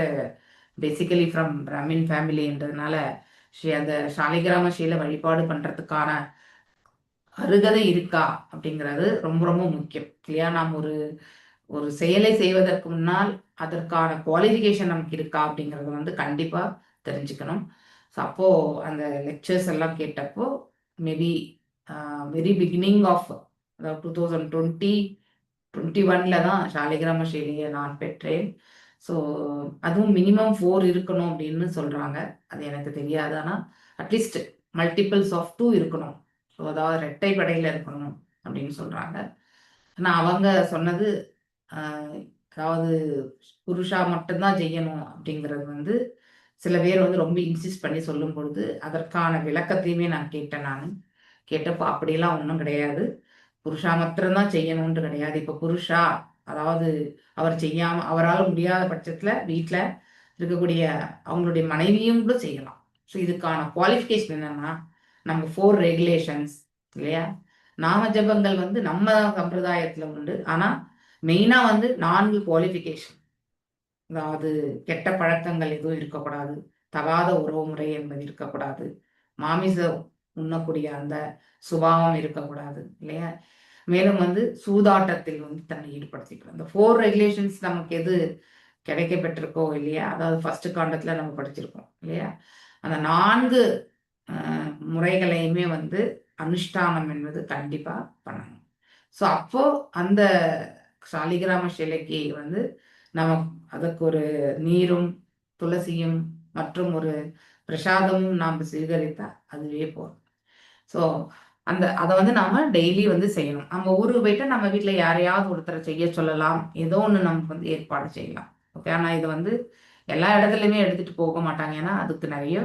basically from Brahmin ஃபேமிலின்றதுனால அந்த சாலிகிராம சீலை வழிபாடு பண்றதுக்கான அருகதை இருக்கா அப்படிங்கிறது ரொம்ப ரொம்ப முக்கியம் இல்லையா? நாம் ஒரு ஒரு செயலை செய்வதற்கு முன்னால் அதற்கான குவாலிஃபிகேஷன் நமக்கு இருக்கா அப்படிங்கிறத வந்து கண்டிப்பா தெரிஞ்சுக்கணும். ஸோ அப்போ அந்த லெக்சர்ஸ் எல்லாம் கேட்டப்போ மேபி வெரி பிகினிங் ஆஃப் 2021 தான் சாலிகிராம சீலையை நான் பெற்றேன். ஸோ அதுவும் மினிமம் 4 இருக்கணும் அப்படின்னு சொல்றாங்க. அது எனக்கு தெரியாது, ஆனால் அட்லீஸ்ட் மல்டிபிள்ஸ் ஆஃப் 2 இருக்கணும். ஸோ அதாவது ரெட்டை படையில இருக்கணும் அப்படின்னு சொல்றாங்க. ஆனால் அவங்க சொன்னது அதாவது புருஷா மட்டும்தான் செய்யணும் அப்படிங்கிறது வந்து சில பேர் வந்து ரொம்ப இன்சிஸ்ட் பண்ணி சொல்லும் பொழுது அதற்கான விளக்கத்தையுமே நான் கேட்டேன். நான் கேட்டப்போ அப்படியெல்லாம் ஒன்றும் கிடையாது, புருஷா மாத்திரம்தான் செய்யணும்னு கிடையாது. இப்போ புருஷா அதாவது அவர் செய்யாம அவரால் முடியாத பட்சத்துல வீட்டுல இருக்கக்கூடிய அவங்களுடைய மனைவியும் கூட செய்யலாம். ஸோ இதுக்கான குவாலிஃபிகேஷன் என்னன்னா நம்ம 4 ரெகுலேஷன்ஸ் இல்லையா? நாம ஜபங்கள் வந்து நம்ம சம்பிரதாயத்துல உண்டு. ஆனா மெயினா வந்து 4 குவாலிஃபிகேஷன். அதாவது கெட்ட பழக்கங்கள் எதுவும் இருக்கக்கூடாது, தகாத உறவு முறை என்பது இருக்கக்கூடாது, மாமிசம் உண்ணக்கூடிய அந்த சுபாவம் இருக்கக்கூடாது இல்லையா. மேலும் வந்து சூதாட்டத்தில் வந்து தன்னை ஈடுபடுத்திக்கணும். இந்த 4 ரெகுலேஷன்ஸ் நமக்கு எது கிடைக்க பெற்றிருக்கோ இல்லையா, அதாவது ஃபர்ஸ்ட் காண்டத்துல நம்ம படிச்சிருக்கோம் இல்லையா, அந்த 4 முறைகளையுமே வந்து அனுஷ்டானம் என்பது கண்டிப்பா பண்ணணும். ஸோ அப்போ அந்த சாலிகிராம சிலைக்கு வந்து நம்ம அதுக்கு ஒரு நீரும் துளசியும் மற்றும் ஒரு பிரசாதமும் நாம் சுவீகரித்தா அதுவே போதும். ஸோ அதை வந்து நாம டெய்லி வந்து செய்யணும். நம்ம ஊருக்கு போயிட்டு நம்ம வீட்டில் யாரையாவது ஒருத்தரை செய்ய சொல்லலாம், ஏதோ ஒன்று நமக்கு வந்து ஏற்பாடு செய்யலாம். ஓகே, ஆனால் இது வந்து எல்லா இடத்துலையுமே எடுத்துட்டு போக மாட்டாங்க. ஏன்னா அதுக்கு நிறைய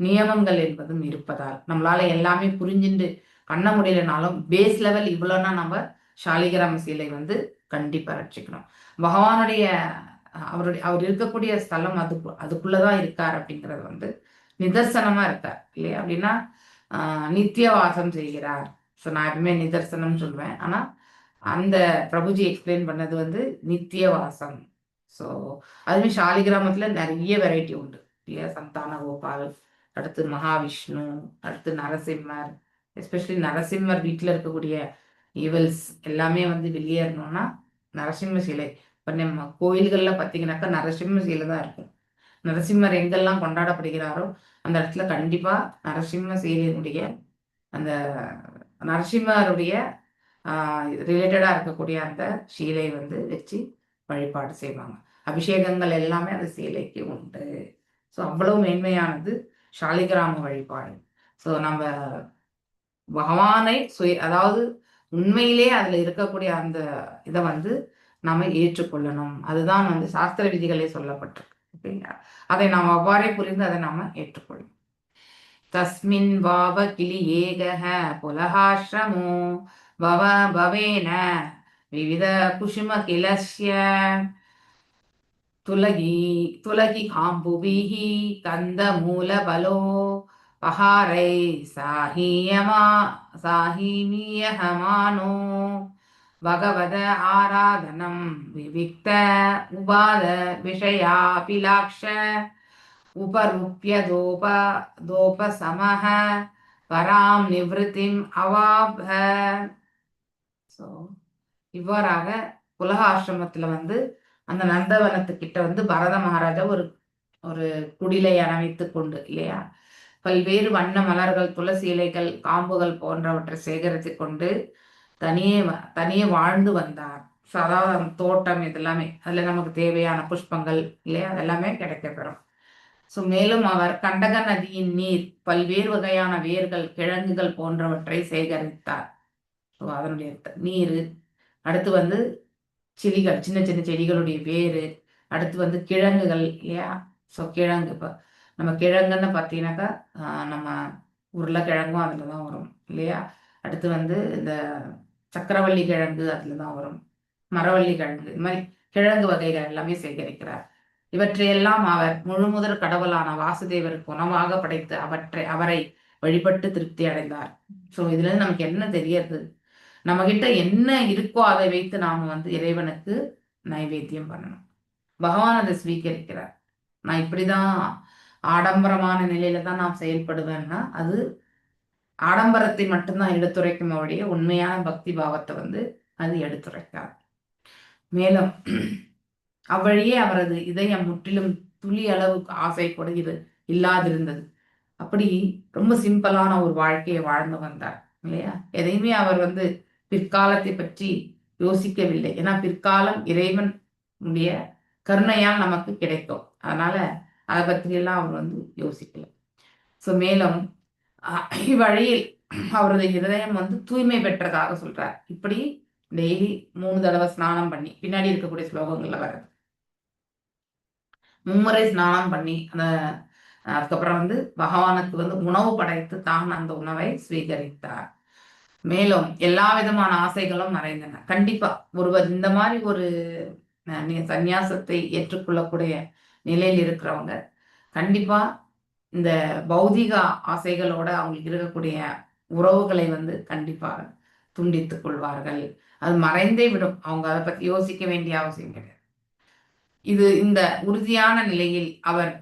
நியமங்கள் என்பதும் இருப்பதால் நம்மளால எல்லாமே புரிஞ்சுட்டு பண்ண முடியலனாலும் பேஸ் லெவல் இவ்வளோன்னா நம்ம சாலிகிராம சீலை வந்து கண்டிப்பா ரட்சிக்கணும். பகவானுடைய அவர் இருக்கக்கூடிய ஸ்தலம் அதுக்குள்ளதான் இருக்கார் அப்படிங்கிறது வந்து நிதர்சனமா இருக்கார் இல்லையா. அப்படின்னா நித்திய வாசம் செய்கிறார். ஸோ நான் எப்பவுமே நிதர்சனம் சொல்லுவேன். ஆனா அந்த பிரபுஜி எக்ஸ்பிளைன் பண்ணது வந்து நித்திய வாசம். ஸோ அதுவே சாலிகிராமத்துல நிறைய வெரைட்டி உண்டு இல்லையா. சந்தான கோபால், அடுத்து மகாவிஷ்ணு, அடுத்து நரசிம்மர். எஸ்பெஷலி நரசிம்மர் வீட்டில் இருக்கக்கூடிய ஈவல்ஸ் எல்லாமே வந்து வெளியேறணும்னா நரசிம்ம சிலை. இப்போ நம்ம கோயில்களில் பார்த்தீங்கன்னாக்கா நரசிம்ம சிலை தான் இருக்கும். நரசிம்மர் எங்கெல்லாம் கொண்டாடப்படுகிறாரோ அந்த இடத்துல கண்டிப்பா நரசிம்ம சிலையினுடைய அந்த நரசிம்மருடைய ரிலேட்டடா இருக்கக்கூடிய அந்த சீலை வந்து வச்சு வழிபாடு செய்வாங்க. அபிஷேகங்கள் எல்லாமே அந்த சீலைக்கு உண்டு. ஸோ அவ்வளவு மேன்மையானது சாலிகிராம வழிபாடு. ஸோ நம்ம பகவானை அதாவது உண்மையிலே அதுல இருக்கக்கூடிய அந்த இதை வந்து நாம ஏற்றுக்கொள்ளணும். அதுதான் வந்து சாஸ்திர விதிகளே சொல்லப்பட்டிருக்கு. அதை நாம் அவ்வாறே புரிந்து அதை நாம ஏற்றுக்கொள்ளணும். தஸ்மின் வாவ கிளி ஏகஹ புலஹாஸ்ரமோ பவ பவேன விவித குசும கிலஸ்ய துலகி காம்புபிஹி கந்த மூல பலோ பஹாரை சாஹீமியஹமானோ பகவத ஆராதனம் விவிக்த உபாத விஷயாபிலாக்ஷ உபருப்ய தோப சமஹ பராம் நிவ்ருத்திம் அவாப. ஸோ இவ்வாறாக புலக ஆசிரமத்துல வந்து அந்த நந்தவனத்துக்கிட்ட வந்து பரத மகாராஜா ஒரு குடிலை அமைத்து கொண்டு இல்லையா பல்வேறு வண்ண மலர்கள், துளசி இலைகள், காம்புகள் போன்றவற்றை சேகரித்து கொண்டு தனியே வாழ்ந்து வந்தார். ஸோ அதாவது அந்த தோட்டம் இதெல்லாமே அதுல நமக்கு தேவையான புஷ்பங்கள் இல்லையா அதெல்லாமே கிடைக்கப்பெறும். ஸோ மேலும் அவர் கண்டக நதியின் நீர், பல்வேறு வகையான வேர்கள், கிழங்குகள் போன்றவற்றை சேகரித்தார். ஸோ அதனுடைய நீர், அடுத்து வந்து செடிகள், சின்ன சின்ன செடிகளுடைய வேறு, அடுத்து வந்து கிழங்குகள் இல்லையா. ஸோ கிழங்கு இப்போ நம்ம கிழங்குன்னு பார்த்தீங்கன்னாக்கா நம்ம உருளைக்கிழங்கும் அதில் தான் வரும் இல்லையா. அடுத்து வந்து இந்த சக்கரவள்ளி கிழங்கு அதில் தான் வரும், மரவள்ளி கிழங்கு, இது மாதிரி கிழங்கு வகைகள் எல்லாமே சேகரிக்கிறார். இவற்றையெல்லாம் அவர் முழுமுதற் கடவுளான வாசுதேவருக்கு உணவாக படைத்து அவரை வழிபட்டு திருப்தி அடைந்தார். ஸோ இதுல இருந்து நமக்கு என்ன தெரியறது, நம்ம கிட்ட என்ன இருக்கோ அதை வைத்து நாம வந்து இறைவனுக்கு நைவேத்தியம் பண்ணணும். பகவான் அதை ஸ்வீகரிக்கிறார். நான் இப்படிதான் ஆடம்பரமான நிலையில தான் நான் செயல்படுவேன்னா அது ஆடம்பரத்தை மட்டும்தான் எடுத்துரைக்கும் அவருடைய உண்மையான பக்தி பாவத்தை வந்து அது எடுத்துரைக்காது. மேலும் அவ்வழியே அவரது இதயம் முற்றிலும் துளி அளவுக்கு ஆசை கூட இது இல்லாதிருந்தது. அப்படி ரொம்ப சிம்பிளான ஒரு வாழ்க்கையை வாழ்ந்து வந்தார் இல்லையா. எதையுமே அவர் வந்து பிற்காலத்தை பற்றி யோசிக்கவில்லை. ஏன்னா பிற்காலம் இறைவன் உடைய கருணையால் நமக்கு கிடைக்கும். அதனால அதை பற்றியெல்லாம் அவர் வந்து யோசிக்கல. ஸோ மேலும் இவ்வழியில் அவரது இருதயம் வந்து தூய்மை பெற்றதாக சொல்றார். இப்படி டெய்லி 3 தடவை ஸ்நானம் பண்ணி, பின்னாடி இருக்கக்கூடிய ஸ்லோகங்கள்ல வர்றது, 3 முறை ஸ்நானம் பண்ணி அதுக்கப்புறம் வந்து பகவானுக்கு வந்து உணவு படைத்து தான் அந்த உணவை ஸ்வீகரித்தார். மேலும் எல்லா விதமான ஆசைகளும் மறைந்தன. கண்டிப்பா ஒருவர் இந்த மாதிரி ஒரு சந்நியாசத்தை ஏற்றுக்கொள்ளக்கூடிய நிலையில் இருக்கிறவங்க கண்டிப்பா இந்த பௌதிக ஆசைகளோட அவங்களுக்கு இருக்கக்கூடிய உறவுகளை வந்து கண்டிப்பாக துண்டித்துக் கொள்வார்கள். அது மறைந்தே விடும். அவங்க அதை பத்தி யோசிக்க வேண்டிய அவசியம் கிடையாது. இந்த உறுதியான நிலையில் அவர்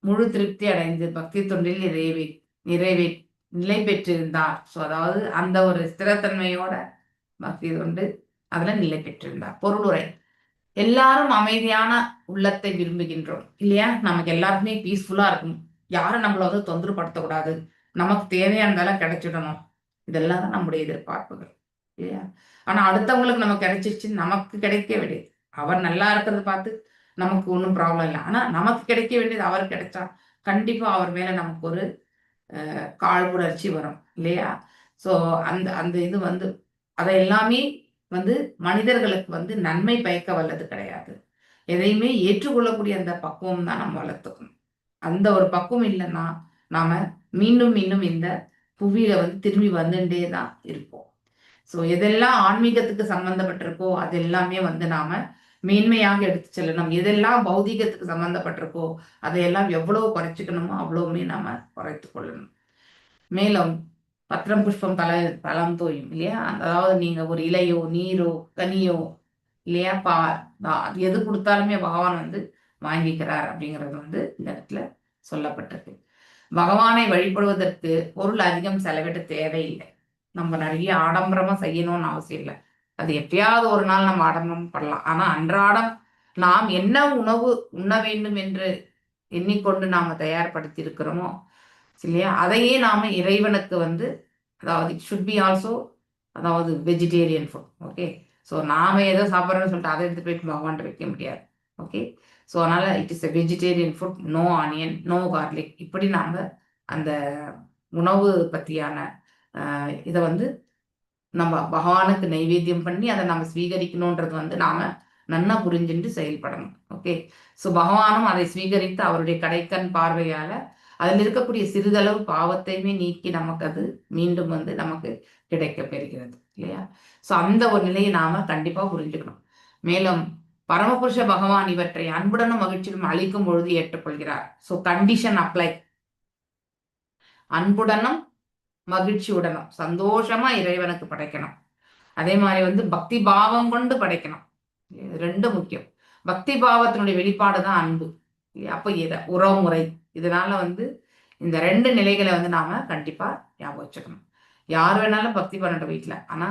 முழு திருப்தி அடைந்து பக்தி தொண்டில் நிறைவே நிலை பெற்றிருந்தார். ஸோ அதாவது அந்த ஒரு ஸ்திரத்தன்மையோட பக்தி தொண்டு அதுல நிலை பெற்றிருந்தார். பொருளுரை: எல்லாரும் அமைதியான உள்ளத்தை விரும்புகின்றோம் இல்லையா? நமக்கு எல்லாருக்குமே பீஸ்ஃபுல்லா இருக்கும். யாரும் நம்மள வந்து தொந்தரப்படுத்தக்கூடாது, நமக்கு தேவையானதெல்லாம் கிடைச்சிடணும். இதெல்லாம் தான் நம்முடைய எதிர்பார்ப்புகள் இல்லையா? ஆனா அடுத்தவங்களுக்கு நமக்கு கிடைச்சிருச்சு, நமக்கு கிடைக்க வேண்டியது அவர் நல்லா இருக்கிறத பார்த்து நமக்கு ஒன்றும் ப்ராப்ளம் இல்லை. ஆனா நமக்கு கிடைக்க வேண்டியது அவர் கிடைச்சா கண்டிப்பா அவர் மேல நமக்கு ஒரு காழ்ப்புணர்ச்சி வரும் இல்லையா? ஸோ அந்த அந்த இது வந்து அதை எல்லாமே வந்து மனிதர்களுக்கு வந்து நன்மை பயக்க வல்லது கிடையாது. எதையுமே ஏற்றுக்கொள்ளக்கூடிய அந்த பக்குவம் தான் நம்ம வளர்த்துக்கணும். அந்த ஒரு பக்குவம் இல்லைன்னா நாம மீண்டும் மீண்டும் இந்த புவியில வந்து திரும்பி வந்துட்டே தான் இருப்போம். ஸோ எதெல்லாம் ஆன்மீகத்துக்கு சம்பந்தப்பட்டிருக்கோ அது எல்லாமே வந்து நாம மேன்மையாக எடுத்து செல்லணும். எதெல்லாம் பௌதிகத்துக்கு சம்பந்தப்பட்டிருக்கோ அதையெல்லாம் எவ்வளவு குறைச்சிக்கணுமோ அவ்வளவுமே நாம குறைத்து கொள்ளணும். மேலும் பத்திரம் புஷ்பம் தலம் தோயும் இல்லையா? அதாவது நீங்க ஒரு இலையோ நீரோ கனியோ இல்லையா எது கொடுத்தாலுமே பகவான் வந்து வாங்கிக்கிறார் அப்படிங்கிறது வந்து இந்த இடத்துல சொல்லப்பட்டிருக்கு. பகவானை வழிபடுவதற்கு பொருள் அதிகம் செலவிட தேவையில்லை. நம்ம நிறைய ஆடம்பரமா செய்யணும்னு அவசியம் இல்லை. அது எப்பயாவது ஒரு நாள் நம்ம ஆடம்பரம் பண்ணலாம். ஆனா அன்றாடம் நாம் என்ன உணவு உண்ண வேண்டும் என்று எண்ணிக்கொண்டு நாம தயார்படுத்தி இருக்கிறோமோ இல்லையா, அதையே நாம இறைவனுக்கு வந்து அதாவது இட் ஷுட் பி ஆல்சோ அதாவது வெஜிடேரியன் ஃபுட். ஓகே, ஸோ நாம ஏதோ சாப்பிட்றோன்னு சொல்லிட்டு அதை எடுத்து போயிட்டு பகவான்ட்டு வைக்க முடியாது. ஓகே, ஸோ அதனால it is a vegetarian food, no onion, no garlic. இப்படி நாம அந்த உணவு பற்றியான இதை வந்து நம்ம பகவானுக்கு நைவேத்தியம் பண்ணி அதை நம்ம ஸ்வீகரிக்கணுன்றது வந்து நாம நன்னா புரிஞ்சுட்டு செயல்படணும். ஓகே, ஸோ பகவானும் அதை ஸ்வீகரித்து அவருடைய கடைக்கண் பார்வையால அதில் இருக்கக்கூடிய சிறிதளவு பாவத்தையுமே நீக்கி நமக்கு அது மீண்டும் வந்து நமக்கு கிடைக்க பெறுகிறது இல்லையா? ஸோ அந்த ஒரு நிலையை நாம கண்டிப்பா புரிஞ்சுக்கணும். மேலும் பரமபுருஷ பகவான் இவற்றை அன்புடனும் மகிழ்ச்சியும் அளிக்கும் பொழுது ஏற்றுக்கொள்கிறார். So condition apply. அன்புடனும் மகிழ்ச்சியுடனும் சந்தோஷமா இறைவனுக்கு படைக்கணும். அதே மாதிரி வந்து பக்தி பாவம் கொண்டு படைக்கணும். ரெண்டு முக்கியம். பக்தி பாவத்தினுடைய வெளிப்பாடு தான் அன்பு. அப்ப உறவுமுறை. இதனால வந்து இந்த ரெண்டு நிலைகளை வந்து நாம கண்டிப்பா ஞாபகம் வச்சுக்கணும். யார் வேணாலும் பக்தி பண்ணட்டும் வீட்டுல, ஆனா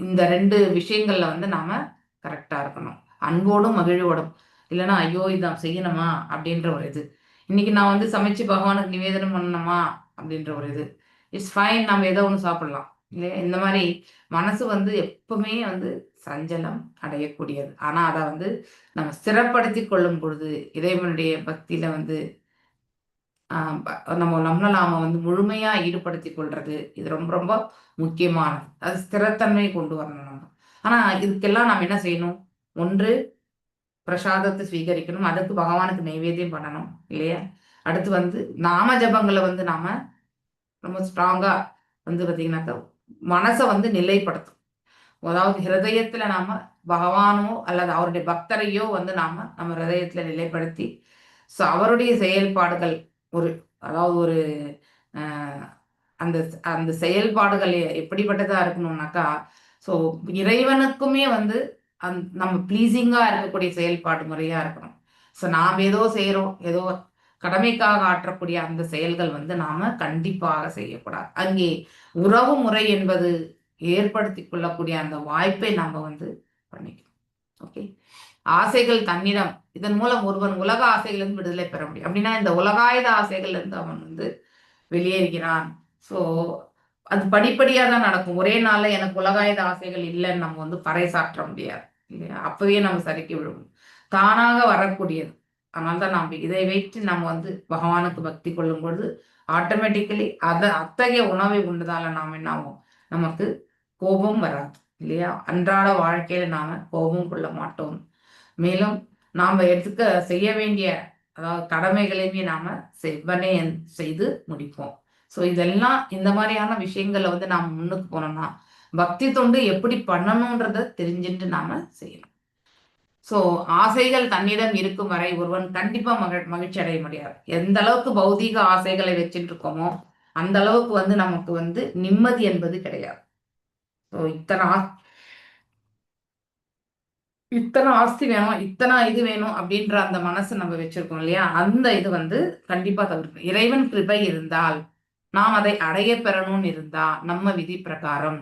இந்த ரெண்டு விஷயங்கள்ல வந்து நாம கரெக்டா இருக்கணும். அன்போடும் மகிழ்வோடும். இல்லைன்னா ஐயோ இதான் செய்யணுமா அப்படின்ற ஒரு இது. இன்னைக்கு நான் வந்து சமைச்சு பகவானுக்கு நிவேதனம் பண்ணணுமா அப்படின்ற ஒரு இது. இட்ஸ் ஃபைன், நம்ம ஏதோ ஒன்று சாப்பிடலாம் இல்லையா? இந்த மாதிரி மனசு வந்து எப்பவுமே வந்து சஞ்சலம் அடையக்கூடியது. ஆனா அதை வந்து நம்ம ஸ்திரப்படுத்தி கொள்ளும் பொழுது இறைவனுடைய பக்தியில வந்து நம்மள நாம வந்து முழுமையா ஈடுபடுத்தி கொள்றது இது ரொம்ப ரொம்ப முக்கியமானது. அது ஸ்திரத்தன்மை கொண்டு வரணும் நம்ம. ஆனா இதுக்கெல்லாம் நம்ம என்ன செய்யணும்? ஒன்று பிரசாதத்தை ஸ்வீகரிக்கணும், அடுத்து பகவானுக்கு நைவேத்தியம் பண்ணணும் இல்லையா? அடுத்து வந்து நாம ஜபங்களை வந்து நாம ரொம்ப ஸ்ட்ராங்கா வந்து பார்த்தீங்கன்னாக்கா மனசை வந்து நிலைப்படுத்தும். அதாவது ஹிருதயத்துல நாம பகவானோ அல்லது அவருடைய பக்தரையோ வந்து நம்ம ஹிருதயத்துல நிலைப்படுத்தி ஸோ அவருடைய செயல்பாடுகள் அதாவது ஒரு அந்த அந்த செயல்பாடுகள் எப்படிப்பட்டதா இருக்கணும்னாக்கா, ஸோ இறைவனுக்குமே வந்து நம்ம ப்ளீஸிங்கா இருக்கக்கூடிய செயல்பாடு முறையா இருக்கணும். ஸோ நாம் ஏதோ செய்யறோம், ஏதோ கடமைக்காக ஆற்றக்கூடிய அந்த செயல்கள் வந்து நாம கண்டிப்பாக செய்யக்கூடாது. அங்கே உறவு முறை என்பது ஏற்படுத்தி கொள்ளக்கூடிய அந்த வாய்ப்பை நம்ம வந்து பண்ணிக்கணும். ஓகே, ஆசைகள் தன்னிடம். இதன் மூலம் ஒருவன் உலக ஆசைகளிலிருந்து விடுதலை பெற முடியும். அப்படின்னா இந்த உலகாயுத ஆசைகள் இருந்து அவன் வந்து வெளியேறுகிறான். ஸோ அது படிப்படியா தான் நடக்கும். ஒரே நாள்ல எனக்கு உலகாயுத ஆசைகள் இல்லைன்னு நம்ம வந்து பறைசாற்ற முடியாது இல்லையா? அப்பவே நம்ம சரிக்கி விழுவோம். தானாக வரக்கூடியது. அதனால்தான் நாம் இதை வைத்து நம்ம வந்து பகவானுக்கு பக்தி கொள்ளும் பொழுது ஆட்டோமேட்டிக்கலி அத்தகைய உணவை உண்டதால நாம் என்ன ஆகும்? நமக்கு கோபம் வராது இல்லையா? அன்றாட வாழ்க்கையில நாம கோபம் கொள்ள மாட்டோம். மேலும் நாம செய்ய வேண்டிய அதாவது கடமைகளையுமே நாம செவ்வனே செய்து முடிப்போம். ஸோ இதெல்லாம் இந்த மாதிரியான விஷயங்கள்ல வந்து நாம முன்னுக்கு போனோம்னா பக்தி தொண்டு எப்படி பண்ணணும்ன்றத தெரிஞ்சுட்டு நாம செய்யணும். ஸோ ஆசைகள் தன்னிடம் இருக்கும் வரை ஒருவன் கண்டிப்பா மகிழ்ச்சி அடைய முடியாது. எந்த அளவுக்கு பௌதீக ஆசைகளை வச்சுட்டு இருக்கோமோ அந்த அளவுக்கு வந்து நமக்கு வந்து நிம்மதி என்பது கிடையாது. ஸோ இத்தனை ஆஸ்தி வேணும், இத்தனை இது வேணும் அப்படின்ற அந்த மனசு நம்ம வச்சிருக்கோம் இல்லையா, அந்த இது வந்து கண்டிப்பா தவிர்க்கணும். இறைவன் கிருபை இருந்தால், நாம் அதை அடைய பெறணும்னு இருந்தா நம்ம விதி பிரகாரம்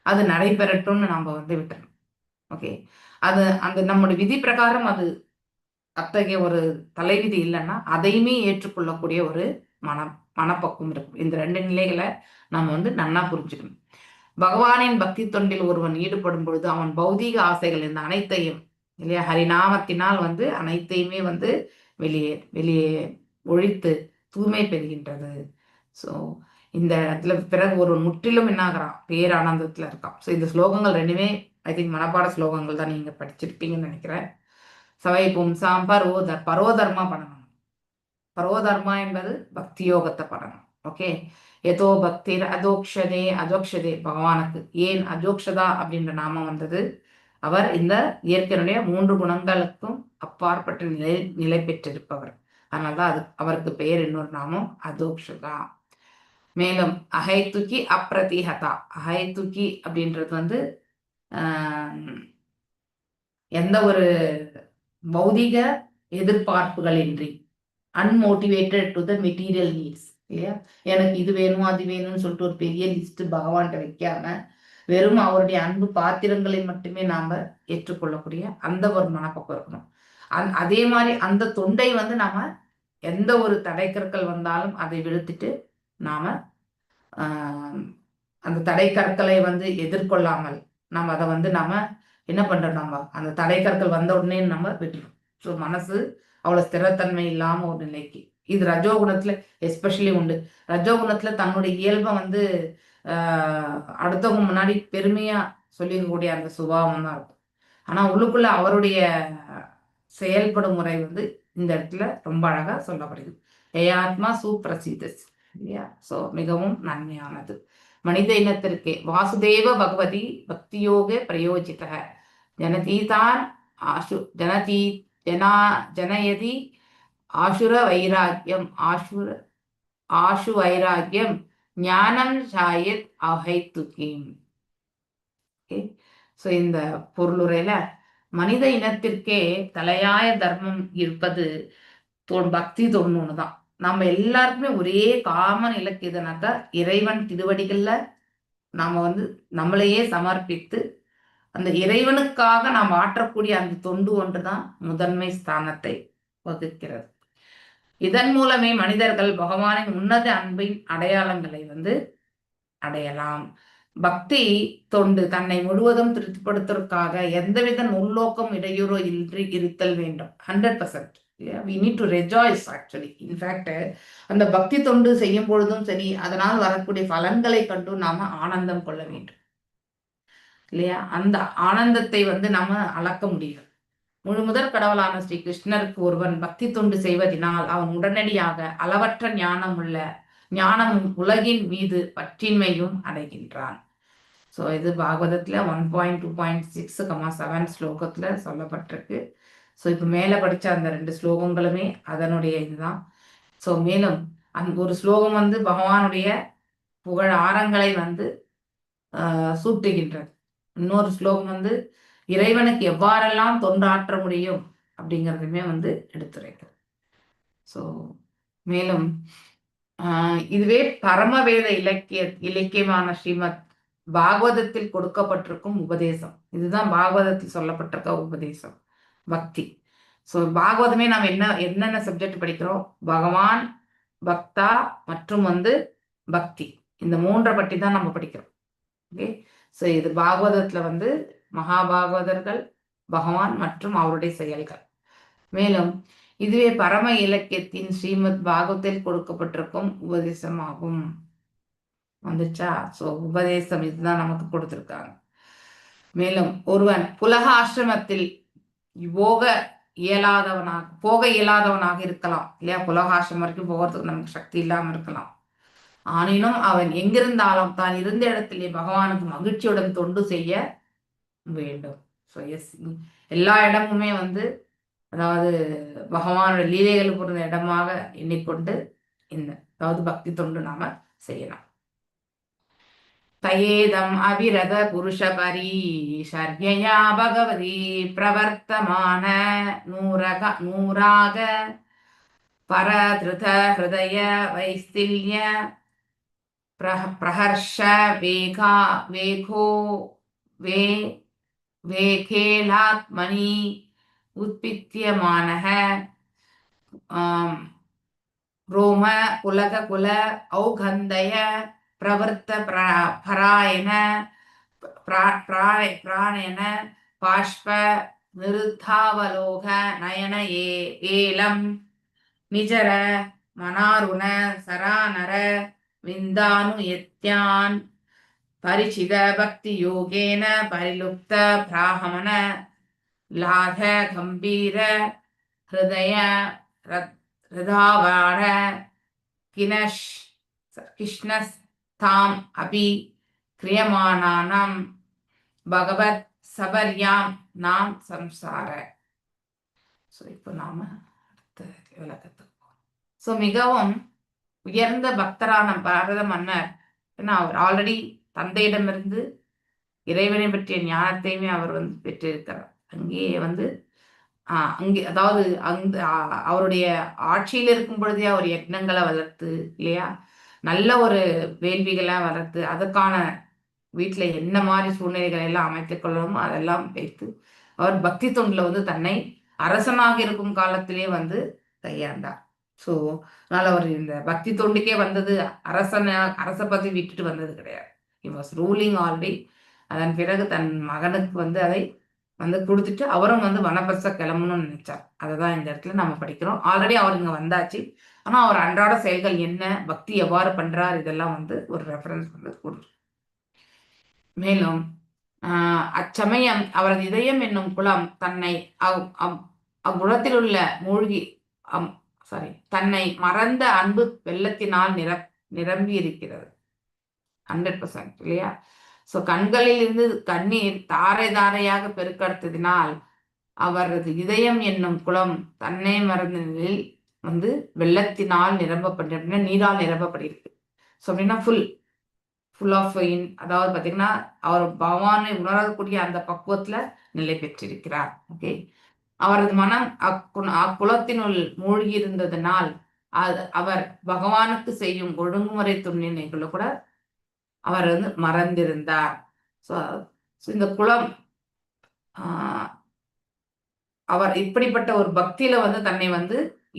அது நடைபெறட்டும்னு நம்ம வந்து விட்டுறணும். ஓகே, அது அந்த நம்முடைய விதி பிரகாரம் அது அத்தகைய ஒரு தலைவிதி இல்லைன்னா அதையுமே ஏற்றுக்கொள்ளக்கூடிய ஒரு மனப்பக்குவம் இருக்கும். இந்த 2 நிலைகளை நம்ம வந்து நன்னா புரிஞ்சுக்கணும். பகவானின் பக்தி தொண்டில் ஒருவன் ஈடுபடும் பொழுது அவன் பௌதீக ஆசைகள் இந்த அனைத்தையும் இல்லையா ஹரிநாமத்தினால் வந்து அனைத்தையுமே வந்து வெளியே வெளியே ஒழித்து தூய்மை பெறுகின்றது. ஸோ இந்த இடத்துல பிறகு ஒரு முற்றிலும் என்னாகிறான், பேரானந்தத்துல இருக்கான். ஸோ இந்த ஸ்லோகங்கள் 2மே ஐ திங்க் மனப்பாட ஸ்லோகங்கள் தான் நீங்க படிச்சிருப்பீங்கன்னு நினைக்கிறேன். சவை பும்சாம் பரோதர்மா பண்ணணும். பரோதர்மா என்பது பக்தி யோகத்தை பண்ணணும். ஓகே, ஏதோ பக்தி அஜோக்ஷதே பகவானுக்கு ஏன் அஜோக்ஷதா அப்படின்ற நாமம் வந்தது? அவர் இந்த இயற்கையினுடைய 3 குணங்களுக்கும் அப்பாற்பட்ட நிலை பெற்றிருப்பவர். அதனால்தான் அது அவருக்கு பெயர் இன்னொரு நாமம் அதோக்ஷதா. மேலும் அஹைத்துக்கி அப்ரதிஹதா. அஹைத்துக்கி அப்படின்றது வந்து எந்த ஒரு பௌதிக எதிர்பார்ப்புகளின்றி அன்மோட்டிவேட்டட் டு த மெட்டீரியல் நீட்ஸ் இல்லையா, எனக்கு இது வேணும் அது வேணும்னு சொல்லிட்டு ஒரு பெரிய லிஸ்ட் பகவான்கிட்ட வைக்காம வெறும் அவருடைய அன்பு பாத்திரங்களை மட்டுமே நாம ஏற்றுக்கொள்ளக்கூடிய அந்த ஒரு மனப்பக்கம் இருக்கணும். அதே மாதிரி அந்த தொண்டை வந்து நாம எந்த ஒரு தடைக்கற்கள் வந்தாலும் அதை விழுத்துட்டு நாம அந்த தடைக்கற்களை வந்து எதிர்கொள்ளாமல் நம்ம அதை வந்து நாம என்ன பண்றோம், நம்ம அந்த தடைக்கற்கள் வந்த உடனே நம்ம விட்டுறோம். ஸோ மனசு அவ்வளவு ஸ்திரத்தன்மை இல்லாம ஒரு நிலைக்கு இது ரஜோகுணத்துல எஸ்பெஷலி உண்டு. ரஜோகுணத்துல தன்னுடைய இயல்பை வந்து அடுத்தவங்க முன்னாடி பெருமையா சொல்லிக்கக்கூடிய அந்த சுபாவம் தான் இருக்கும். ஆனா உள்ளுக்குள்ள அவருடைய செயல்படும் முறை வந்து இந்த இடத்துல ரொம்ப அழகா சொல்லப்படுது. ஏயாத்மா சுப்ரசிதஸ் இல்லையா. ஸோ மிகவும் நன்மையானது. மனித இனத்திற்கே வாசுதேவ பகவதி பக்தியோக பிரயோஜித ஜனதீதான் ஜனயதி ஆசுர வைராக்கியம் ஆசு வைராக்கியம் ஞானம் சாயத் அஹைத்துகீம். ஸோ இந்த பொருளுரையில மனித இனத்திற்கே தலையாய தர்மம் இருப்பது பக்தி தொண்ணூன்னு தான். நம்ம எல்லாருக்குமே ஒரே காமன் இலக்கு எதுனாக்கா இறைவன் திருவடிகள்ல நாம வந்து நம்மளையே சமர்ப்பித்து அந்த இறைவனுக்காக நாம் ஆற்றக்கூடிய அந்த தொண்டு ஒன்றுதான் முதன்மை ஸ்தானத்தை வகுக்கிறது. இதன் மூலமே மனிதர்கள் பகவானின் உன்னத அன்பின் அடையாளங்களை வந்து அடையலாம். பக்தி தொண்டு தன்னை முழுவதும் திருப்திப்படுத்துவதற்காக எந்தவித உள்நோக்கம் இடையூறோ இன்றி இருத்தல் வேண்டும். 100%. We need to rejoice actually. In fact, அந்த பக்தி தொண்டு செய்யும் பொழுதும் சரி, அதனால் வரக்கூடிய பலன்களை கண்டு நாம ஆனந்தம் கொள்ள வேண்டும் இல்லையா. அந்த ஆனந்தத்தை வந்து நாம அளக்க முடியும். முழுமுதற் கடவுளான ஸ்ரீ கிருஷ்ணருக்கு ஒருவன் பக்தி தொண்டு செய்வதனால் அவன் உடனடியாக அளவற்ற ஞானம் உலகின் மீது பற்றின்மையும் அடைகின்றான். ஸோ இது பாகவதத்துல 1.2.6,7 ஸ்லோகத்துல சொல்லப்பட்டிருக்கு. ஸோ இப்போ மேலே படித்த அந்த 2 ஸ்லோகங்களுமே அதனுடைய இதுதான். ஸோ மேலும் அந்த ஒரு ஸ்லோகம் வந்து பகவானுடைய புகழ் ஆரங்களை வந்து சூட்டுகின்றது. இன்னொரு ஸ்லோகம் வந்து இறைவனுக்கு எவ்வாறெல்லாம் தொண்டாற்ற முடியும் அப்படிங்கிறதுமே வந்து எடுத்துரைக்கிறது. ஸோ மேலும் இதுவே பரமவேத இலக்கியமான ஸ்ரீமத் பாகவதத்தில் கொடுக்கப்பட்டிருக்கும் உபதேசம். இதுதான் பாகவதத்தில் சொல்லப்பட்டிருக்க உபதேசம் பக்தி. ஸோ பாகவதமே நாம் என்னென்ன சப்ஜெக்ட் படிக்கிறோம், பகவான், பக்தா மற்றும் வந்து பக்தி, இந்த 3 பற்றி தான் நம்ம படிக்கிறோம். ஓகே, ஸோ இது பாகவதத்துல வந்து மகாபாகவதர்கள், பகவான் மற்றும் அவருடைய செயல்கள். மேலும் இதுவே பரம இலக்கியத்தின் ஸ்ரீமத் பாகவத்தில் கொடுக்கப்பட்டிருக்கும் உபதேசமாகும். வந்துச்சா? ஸோ உபதேசம் இதுதான் நமக்கு கொடுத்திருக்காங்க. மேலும் ஒருவன் புலக ஆசிரமத்தில் போக இயலாதவனாக இருக்கலாம் இல்லையா. புலகாசிரமம் வரைக்கும் போகிறதுக்கு நமக்கு சக்தி இல்லாம இருக்கலாம். ஆனினும் அவன் எங்கிருந்தாலும் தான் இருந்த இடத்திலே பகவானுக்கு மகிழ்ச்சியுடன் தொண்டு செய்ய வேண்டும். ஸோ எல்லா இடமுமே வந்து அதாவது பகவானோட லீலைகள் பொருந்த இடமாக எண்ணிக்கொண்டு இந்த அதாவது பக்தி தொண்டு நாம செய்யணும். தயேதம் அவிரத புருஷபரி ஷர்யயா பகவதி பிரவர்த்தமான நூராக பரதிருத ஹிருதய வைஸ்தில்ய பிரஹர்ஷ வேகோ வே வேகேலாத்மனி உத்பித்தியமானः ரோம குல ஔகந்தய பிரவர்த்த பராயண பிராணேன பாஷ்ப நிருத்தாவலோக நயன ஏலம் நிஜர மனாருண சரானர விந்தானு யத்யான் பரிச்சித பக்தி யோகேன பரிலுப்த பிராஹமண லாத கம்பீர ஹிருதய ஹிருதாவார கிருஷ்ணஸ்தாம் அபி கிரியமானானாம் பகவத் சபர்யாம் நாம் சம்சார. ஸோ இப்போ நாம அடுத்த விளக்கத்துக்கு போகிறோம். ஸோ மிகவும் உயர்ந்த பக்தரான பாரத மன்னர், ஏன்னா அவர் ஆல்ரெடி தந்தையிடமிருந்து இறைவனை பற்றிய ஞானத்தையுமே அவர் பெற்றிருக்கிறார். அங்கேயே அங்கே அதாவது அவருடைய ஆட்சியில் இருக்கும் பொழுதே அவர் யக்னங்களை வளர்த்து இல்லையா, நல்ல ஒரு வேள்விகளை வளர்த்து அதற்கான வீட்டுல என்ன மாதிரி சூழ்நிலைகளை எல்லாம் அமைத்துக் கொள்ளணுமோ அதெல்லாம் வைத்து அவர் பக்தி தொண்டுல தன்னை அரசனாக இருக்கும் காலத்திலே கையாண்டார். ஸோ அதனால அவர் இந்த பக்தி தொண்டுக்கே அரச பதவி விட்டுட்டு வந்தது கிடையாது. He was ruling already. அதன் பிறகு தன் மகனுக்கு அதை கொடுத்துட்டு அவரும் வனப்பச கிளம்பணும்னு நினைச்சார். அதை இந்த இடத்துல நம்ம படிக்கிறோம். ஆல்ரெடி அவர் இங்க வந்தாச்சு. ஆனா அவர் அன்றாட செயல்கள் என்ன, பக்தி எவ்வாறு பண்றார், இதெல்லாம் ஒரு ரெஃபரன்ஸ் கொடுக்கும். மேலும் அச்சமயம் அவரது இதயம் என்னும் குளம் தன்னை அக்குளத்தில் உள்ள தன்னை மறந்த அன்பு வெள்ளத்தினால் நிரம்பி இருக்கிறது. 100% இல்லையா? ஸோ கண்களில் இருந்து கண்ணீர் தாரை தாரையாக பெருக்கெடுத்ததினால் அவரது இதயம் என்னும் குளம் தன்னை மறந்த நிலையில் வெள்ளத்தினால் நிரம்பப்பட்ட நீரால் நிரம்பப்பட்டிருக்கு. ஸோ அப்படின்னா ஃபுல் ஆஃப் அதாவது பார்த்தீங்கன்னா அவர் பகவானை உணரக்கூடிய அந்த பக்குவத்துல நிலை பெற்றிருக்கிறார். ஓகே, அவரது மனம் அக்குளத்தினுள் மூழ்கி இருந்ததனால் அவர் பகவானுக்கு செய்யும் ஒழுங்குமுறை துணிகளை கூட அவர் மறந்திருந்தார். ஸோ இந்த குளம் அவர் இப்படிப்பட்ட ஒரு பக்தியில தன்னை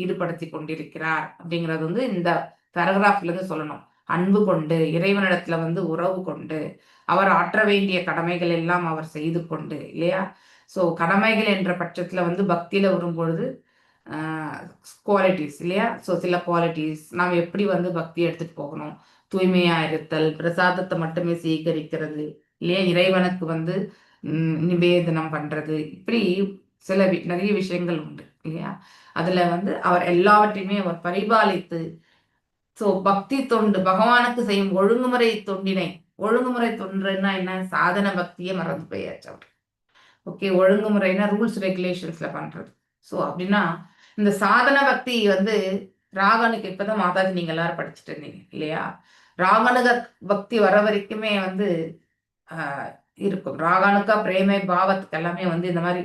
ஈடுபடுத்தி கொண்டிருக்கிறார் அப்படிங்கிறது இந்த பேராகிராஃப்ல இருந்து சொல்லணும். அன்பு கொண்டு இறைவனிடத்துல உறவு கொண்டு அவர் ஆற்ற வேண்டிய கடமைகள் எல்லாம் அவர் செய்து கொண்டு இல்லையா. ஸோ கடமைகள் என்ற பட்சத்துல பக்தியில வரும்பொழுது குவாலிட்டிஸ் இல்லையா. ஸோ சில குவாலிட்டிஸ் நாம் எப்படி பக்தி எடுத்துட்டு போகணும், தூய்மையா இருத்தல், பிரசாதத்தை மட்டுமே சேகரிக்கிறது இல்லையா, இறைவனுக்கு நிவேதனம் பண்றது, இப்படி சில நிறைய விஷயங்கள் உண்டு இல்லையா. அதுல அவர் எல்லாவற்றையுமே அவர் பரிபாலித்து ஸோ பக்தி தொண்டு பகவானுக்கு செய்யும் ஒழுங்குமுறை தொண்டினை, ஒழுங்குமுறை தொண்டுன்னா என்ன, சாதன பக்தியை மறந்து போயாச்சு அவர். ஓகே, ஒழுங்குமுறைனா ரூல்ஸ் ரெகுலேஷன்ஸ்ல பண்றது. ஸோ அப்படின்னா இந்த சாதன பக்தி ராகனுக்கு இப்பதான் மாதாஜி நீங்க எல்லாரும் படிச்சுட்டு இருந்தீங்க இல்லையா. ராகனுக பக்தி வர வரைக்குமே இருக்கும். ராகனுக்கா பிரேமை பாவத்துக்கு எல்லாமே இந்த மாதிரி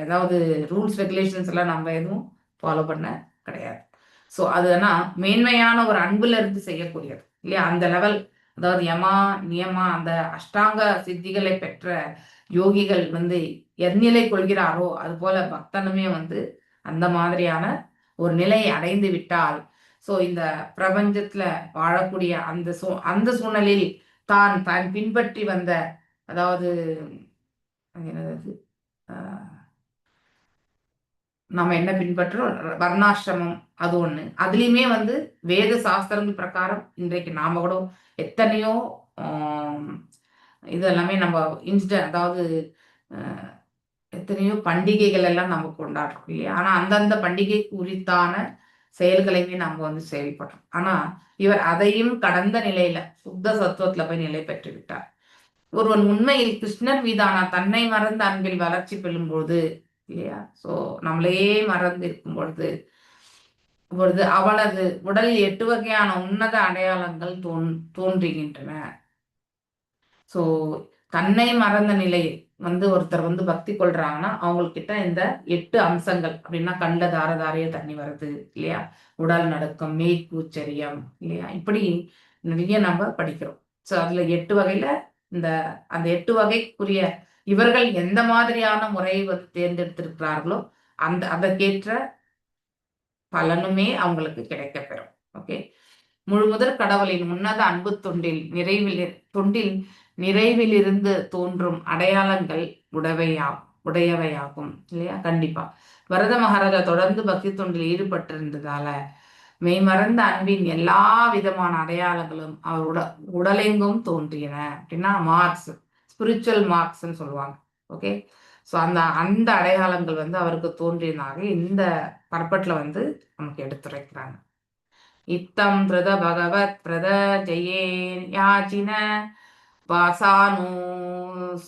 ஏதாவது ரூல்ஸ் ரெகுலேஷன்ஸ் எல்லாம் நம்ம எதுவும் ஃபாலோ பண்ண கிடையாது. ஸோ அதுனா மேன்மையான ஒரு அன்புல இருந்து செய்யக்கூடியது இல்லையா. அந்த லெவல், அதாவது யமா நியமா அந்த அஷ்டாங்க சித்திகளை பெற்ற யோகிகள் எந்நிலை கொள்கிறாரோ அது போல பக்தனுமே அந்த மாதிரியான ஒரு நிலையை அடைந்து விட்டால் ஸோ இந்த பிரபஞ்சத்துல வாழக்கூடிய அந்த சூழ்நிலையில் தான் பின்பற்றி வந்த, அதாவது நம்ம என்ன பின்பற்றோம், வர்ணாசிரமம் அது ஒண்ணு. அதுலயுமே வேத சாஸ்திரங்கள் பிரகாரம் இன்றைக்கு நாம கூட எத்தனையோ இதெல்லாமே நம்ம அதாவது எத்தனையோ பண்டிகைகள் எல்லாம் நம்ம கொண்டாடுறோம் இல்லையா. ஆனா அந்தந்த பண்டிகைக்கு உரித்தான செயல்களையுமே நம்ம செயல்படுறோம். ஆனா இவர் அதையும் கடந்த நிலையில சுத்த சத்துவத்துல போய் நிலை பெற்று விட்டார். ஒருவன் உண்மையில் கிருஷ்ணர் மீதான தன்னை மறந்த அன்பில் வளர்ச்சி பெறும் பொழுது இல்லையா, ஸோ நம்மளையே மறந்து இருக்கும் பொழுது பொழுது அவளது உடலில் 8 வகையான உன்னத அடையாளங்கள் தோன்றுகின்றன. ஸோ தன்னை மறந்த நிலையில் ஒருத்தர் பக்தி கொள்றாங்கன்னா அவங்கக்கிட்ட இந்த 8 அம்சங்கள் அப்படின்னா கண்ட தாரைய தண்ணி வருது இல்லையா, உடல் நடுக்கம், மெய்க்கூச்சரியம் இல்லையா, இப்படி நிறைய நம்ம படிக்கிறோம். ஸோ அதுல 8 வகையில அந்த 8 வகைக்குரிய இவர்கள் எந்த மாதிரியான முறையை தேர்ந்தெடுத்திருக்கிறார்களோ அதற்கேற்ற பலனுமே அவங்களுக்கு கிடைக்கப்பெறும். ஓகே, முழுமுதற் கடவுளின் உன்னத அன்பு தொண்டில் நிறைவிலிருந்து தோன்றும் அடையாளங்கள் உடையவையாகும் இல்லையா. கண்டிப்பா பரத மகாராஜா தொடர்ந்து பக்தி தொண்டில் ஈடுபட்டிருந்ததால மெய்மறந்த அன்பின் எல்லா விதமான அடையாளங்களும் அவர் உடலெங்கும் தோன்றியன அப்படின்னா மார்க்ஸ், ஸ்பிரிச்சுவல் மார்க்ஸ்ன்னு சொல்லுவாங்க. ஓகே, ஸோ அந்த அடையாளங்கள் அவருக்கு தோன்றியதாக இந்த பர்பட்ல நமக்கு எடுத்துரைக்கிறாங்க. இத்தம் பிரத பகவத் பிரத ஜெயே யாச்சின வாசானு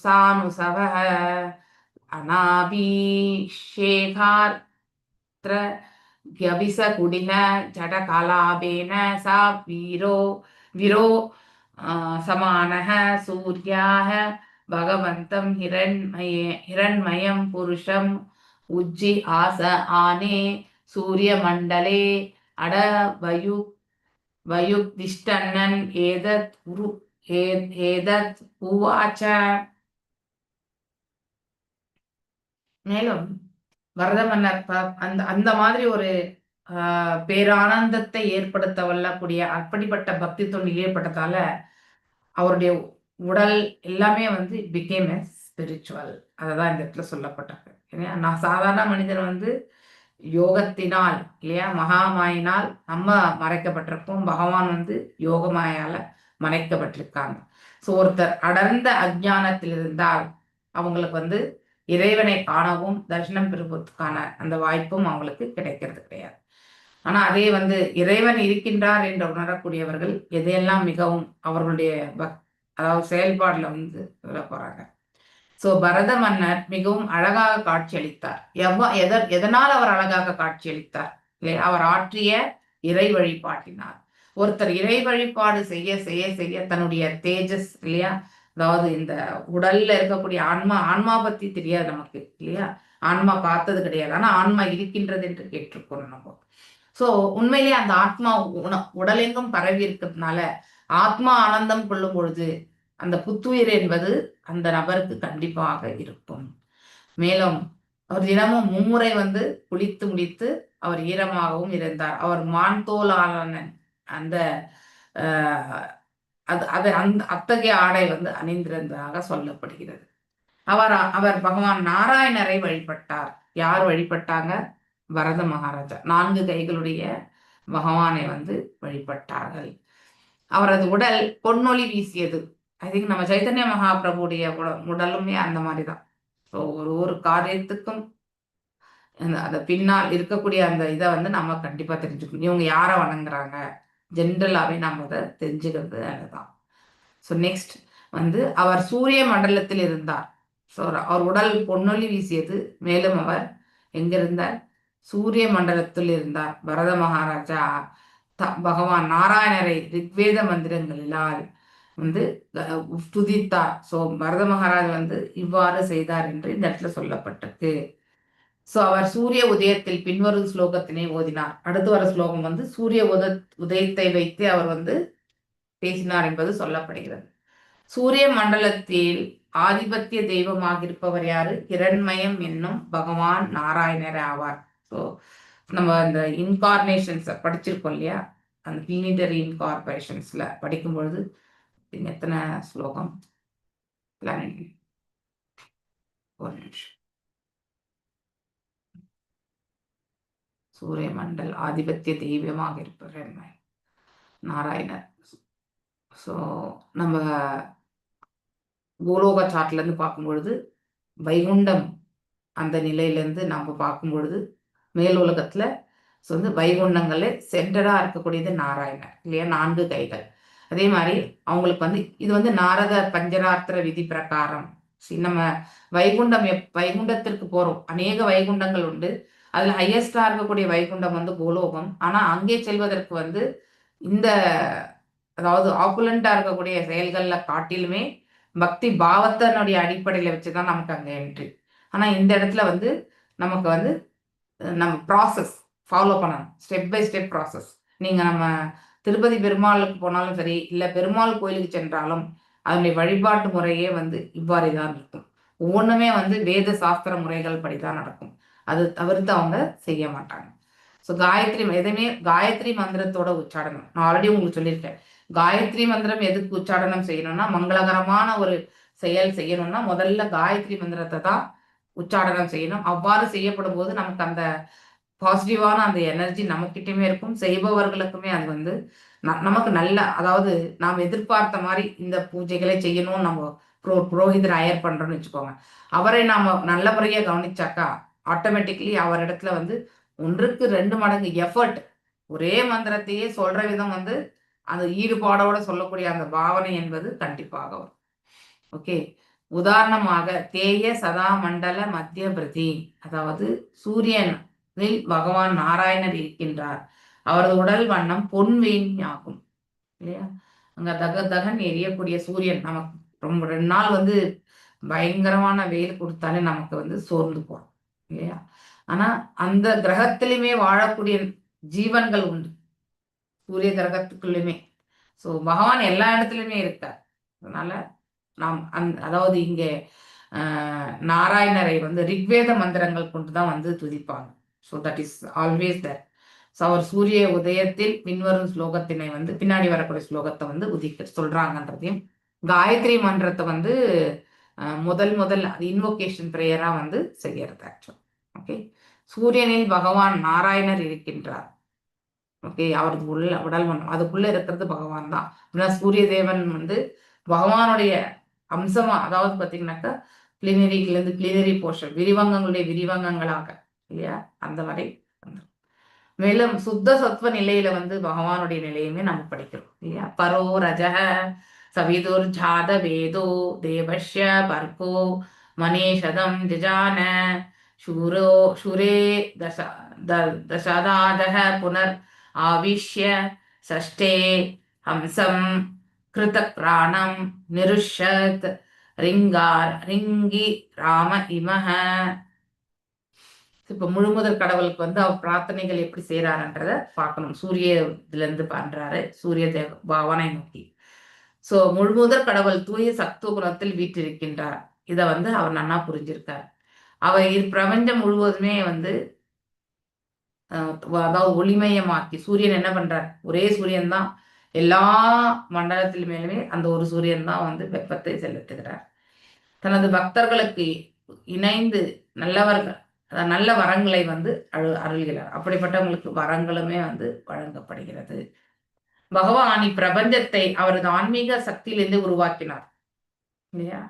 சானுசவ அநாபிஷேகார்த்ர கபிச குடில ஜடகலாபேன சா விரோ சமானஹ சூர்யாஹ பகவந்தம் ஹிரண்மயம் புருஷம் உஜ்ஜி ஆச ஆனே சூரிய மண்டலே அட வயுக்திஷ்டன்னன் ஏதத் உவாச்ச. மேலும் பரத மன்னர் அந்த மாதிரி ஒரு பேரானந்தத்தை ஏற்படுத்த வல்லக்கூடிய அப்படிப்பட்ட பக்தி தொண்டில் ஏற்பட்டதால அவருடைய உடல் எல்லாமே பிகேம் எ ஸ்பிரிச்சுவல். அததான் இந்த இடத்துல சொல்லப்பட்டது. நான் சாதாரண மனிதன் யோகத்தினால் இல்லையா, மகாமாயினால் நம்ம மறைக்கப்பட்டிருப்போம், பகவான் யோகமாயால மறைக்கப்பட்டிருக்காங்க. ஸோ ஒருத்தர் அடர்ந்த அஜ்ஞானத்தில் இருந்தால் அவங்களுக்கு இறைவனை காணவும் தரிசனம் பெறுவதற்கான அந்த வாய்ப்பும் அவங்களுக்கு கிடைக்கிறது கிடையாது. ஆனா அதே இறைவன் இருக்கின்றார் என்று உணரக்கூடியவர்கள் எதையெல்லாம் மிகவும் அவர்களுடைய அதாவது செயல்பாடுல சொல்ல போறாங்க. ஸோ பரத மன்னர் மிகவும் அழகாக காட்சியளித்தார். எதனால் அவர் அழகாக காட்சியளித்தார் இல்லையா, அவர் ஆற்றிய இறை வழிபாட்டினார். ஒருத்தர் இறை வழிபாடு செய்ய செய்ய செய்ய தன்னுடைய தேஜஸ் இல்லையா, அதாவது இந்த உடல்ல இருக்கக்கூடிய ஆன்மா பத்தி தெரியாது நமக்கு இல்லையா, ஆன்மா பார்த்தது கிடையாது, ஆனா ஆன்மா இருக்கின்றது என்று கேட்டிருக்கோம் நம்ம. ஸோ உண்மையிலேயே அந்த ஆத்மா உடலெங்கும் பரவி இருக்கிறதுனால ஆத்மா ஆனந்தம் கொள்ளும் பொழுது அந்த புத்துயிர் என்பது அந்த நபருக்கு கண்டிப்பாக இருக்கும். மேலும் அவர் தினமும் 3 முறை குளித்து முடித்து அவர் ஈரமாகவும் இருந்தார். அவர் மான்தோலான அந்த அத்தகைய ஆடை அணிந்திருந்ததாக சொல்லப்படுகிறது. அவர் பகவான் நாராயணரை வழிபட்டார். யார் வழிபட்டாங்க? பரத மகாராஜா 4 கைகளுடைய பகவானை வழிபட்டார்கள். அவரது உடல் பொன்னொளி வீசியது. ஐ திங்க் நம்ம சைத்தன்ய மகாபிரபுடைய உடலுமே அந்த மாதிரிதான். ஸோ ஒரு காரியத்துக்கும் அந்த பின்னால் இருக்கக்கூடிய அந்த இதை நம்ம கண்டிப்பா தெரிஞ்சுக்கணும். இவங்க யாரை வணங்குறாங்க ஜென்ரலாவே நம்ம அதை தெரிஞ்சுக்கிறது அதுதான். ஸோ நெக்ஸ்ட் அவர் சூரிய மண்டலத்தில் இருந்தார். ஸோ அவர் உடல் பொன்னொளி வீசியது. மேலும் அவர் எங்கிருந்தார்? சூரிய மண்டலத்தில் இருந்தார். பரத மகாராஜா பகவான் நாராயணரை ரிக்வேத மந்திரங்களிலால் துதித்தார். ஸோ பரத மகாராஜ் இவ்வாறு செய்தார் என்று இந்த இடத்துல சொல்லப்பட்டிருக்கு. ஸோ அவர் சூரிய உதயத்தில் பின்வரும் ஸ்லோகத்தினை ஓதினார். அடுத்து வர ஸ்லோகம் சூரிய உதயத்தை வைத்து அவர் பேசினார் என்பது சொல்லப்படுகிறது. சூரிய மண்டலத்தில் ஆதிபத்திய தெய்வமாக இருப்பவர் யாரு? ஹிரண்மயம் என்னும் பகவான் நாராயணர் ஆவார். ஸோ நம்ம இந்த இன்கார்னேஷன்ஸ் படிச்சிருக்கோம் இல்லையா, அந்த பிளினிட்டரி இன்கார்பரேஷன்ஸ்ல படிக்கும் பொழுது எத்தனை ஸ்லோகம்? ஒரு நிமிஷம். சூரிய மண்டல் ஆதிபத்திய தெய்வமாக இருப்பவர் நாராயணர். ஸோ நம்ம கோலோக சாட்ல இருந்து பார்க்கும் பொழுது வைகுண்டம் அந்த நிலையிலேருந்து நம்ம பார்க்கும் பொழுது மேல் உலகத்துல வைகுண்டங்களே சென்டரா இருக்கக்கூடியது நாராயணர் இல்லையா, 4 கைகள். அதே மாதிரி அவங்களுக்கு இது நாரத பஞ்சராத்திர விதி பிரகாரம் நம்ம வைகுண்டத்திற்கு போறோம். அநேக வைகுண்டங்கள் உண்டு. அதுல ஹையஸ்டா இருக்கக்கூடிய வைகுண்டம் வந்து கோலோகம். ஆனா அங்கே செல்வதற்கு வந்து இந்த அதாவது ஆப்புலண்டா இருக்கக்கூடிய செயல்கள்ல காட்டிலுமே பக்தி பாவத்தினுடைய அடிப்படையில வச்சுதான் நமக்கு அங்க என்ட்ரி. ஆனா இந்த இடத்துல வந்து நமக்கு வந்து நம்ம ப்ராசஸ் ஃபாலோ பண்ணணும். Step by step process. நீங்க நம்ம திருப்பதி பெருமாளுக்கு போனாலும் சரி, இல்ல பெருமாள் கோயிலுக்கு சென்றாலும் அதனுடைய வழிபாட்டு முறையே வந்து இவ்வாறு தான் இருக்கும். ஒவ்வொன்றுமே வந்து வேத சாஸ்திர முறைகள் படிதான் நடக்கும். அது தவிர்த்து அவங்க செய்ய மாட்டாங்க. ஸோ காயத்ரி எதுவுமே காயத்ரி மந்திரத்தோட உச்சாடனம் நான் ஆல்ரெடி உங்களுக்கு சொல்லியிருக்கேன். காயத்ரி மந்திரம் எதுக்கு உச்சாடனம் செய்யணும்னா, மங்களகரமான ஒரு செயல் செய்யணும்னா முதல்ல காயத்ரி மந்திரத்தை தான் உச்சாடனம் செய்யணும். அவ்வாறு செய்யப்படும் போது நமக்கு அந்த பாசிட்டிவான அந்த எனர்ஜி நம்மக்கிட்டயுமே இருக்கும். செய்பவர்களுக்குமே அது வந்து நமக்கு நல்ல, அதாவது நாம் எதிர்பார்த்த மாதிரி இந்த பூஜைகளை செய்யணும்னு நம்ம புரோஹிதர் ஹயர் பண்றோம்னு வச்சுக்கோங்க. அவரை நாம நல்ல முறையா கவனிச்சாக்கா ஆட்டோமேட்டிக்லி அவர் இடத்துல வந்து 1க்கு 2 மடங்கு எஃபர்ட், ஒரே மந்திரத்தையே சொல்ற விதம் வந்து அந்த ஈடுபாடோட சொல்லக்கூடிய அந்த பாவனை என்பது கண்டிப்பாக வரும். ஓகே. உதாரணமாக தேய சதா மண்டல மத்திய பிரதி, அதாவது சூரியனில் பகவான் நாராயணர் இருக்கின்றார். அவரது உடல் வண்ணம் பொன்வெண் ஆகும் இல்லையா? அங்க தக தகன் எரியக்கூடிய சூரியன் நமக்கு ரொம்ப 2 நாள் வந்து பயங்கரமான வெயில் கொடுத்தாலே நமக்கு வந்து சோர்ந்து போறோம் இல்லையா? ஆனா அந்த கிரகத்திலுமே வாழக்கூடிய ஜீவன்கள் உண்டு, சூரிய கிரகத்துக்குள்ளுமே. ஸோ பகவான் எல்லா இடத்துலையுமே இருக்கார். அதனால நாம் அதாவது இங்கே நாராயணரை வந்து ரிக்வேத மந்திரங்கள் கொண்டுதான் வந்து துதிப்பாங்க. So that is always that. So அவர் சூரிய உதயத்தில் பின்வரும் ஸ்லோகத்தினை வந்து பின்னாடி வரக்கூடிய ஸ்லோகத்தை வந்து உதிக்க சொல்றாங்கன்றதையும், காயத்ரி மந்திரத்தை வந்து முதல் இன்வோகேஷன் பிரேயரா வந்து செய்யறது ஆக்சுவல். ஓகே. சூரியனில் பகவான் நாராயணர் இருக்கின்றார். ஓகே. அவரது உடல் மனம் அதுக்குள்ள இருக்கிறது பகவான் தான். அப்படின்னா சூரிய தேவன் வந்து பகவானுடைய அம்சமா, அதாவது பாத்தீங்கன்னாக்கா கிளினரி போர்ஷன் விரிவங்கங்களுடைய விரிவங்கங்களாக இல்லையா, அந்த வரை. மேலும் சுத்த சத்வ நிலையில வந்து பகவானுடைய நிலையுமே நம்ம படிக்கிறோம் இல்லையா. பரோ ரஜக சவிதுர் ஜாத வேதோ தேவஷ்ய பர்கோ மனேஷதம் ஜஜான சூரோ சுரே தசதாதக புனர் ஆவிஷ்ய சஷ்டே ஹம்சம் கிருத பிராணம் நிருஷத் ரிங்கி ராம இமஹ. இப்ப முழுமுதற் கடவுளுக்கு வந்து அவர் பிரார்த்தனைகள் எப்படி செய்யறாருன்றத பார்க்கணும். சூரிய இதுல இருந்து பண்றாரு, சூரிய தேவ பகவானை நோக்கி. சோ முழுமுதற் கடவுள் தூய சத்துவ குணத்தில் வீற்றிருக்கின்றார். இத வந்து அவர் நன்னா புரிஞ்சிருக்கார். அவர் பிரபஞ்சம் முழுவதுமே வந்து அதாவது ஒளிமயமாக்கி சூரியன் என்ன பண்றார், ஒரே சூரியன் தான் எல்லா மண்டலத்தில் மேலுமே அந்த ஒரு சூரியன் தான் வந்து வெப்பத்தை செலுத்துகிறார். தனது பக்தர்களுக்கு இணைந்து நல்ல வரங்களை வந்து அருள்கிறார். அப்படிப்பட்டவங்களுக்கு வரங்களுமே வந்து வழங்கப்படுகிறது. பகவான் இப்பிரபஞ்சத்தை அவரது ஆன்மீக சக்தியிலிருந்து உருவாக்கினார் இல்லையா.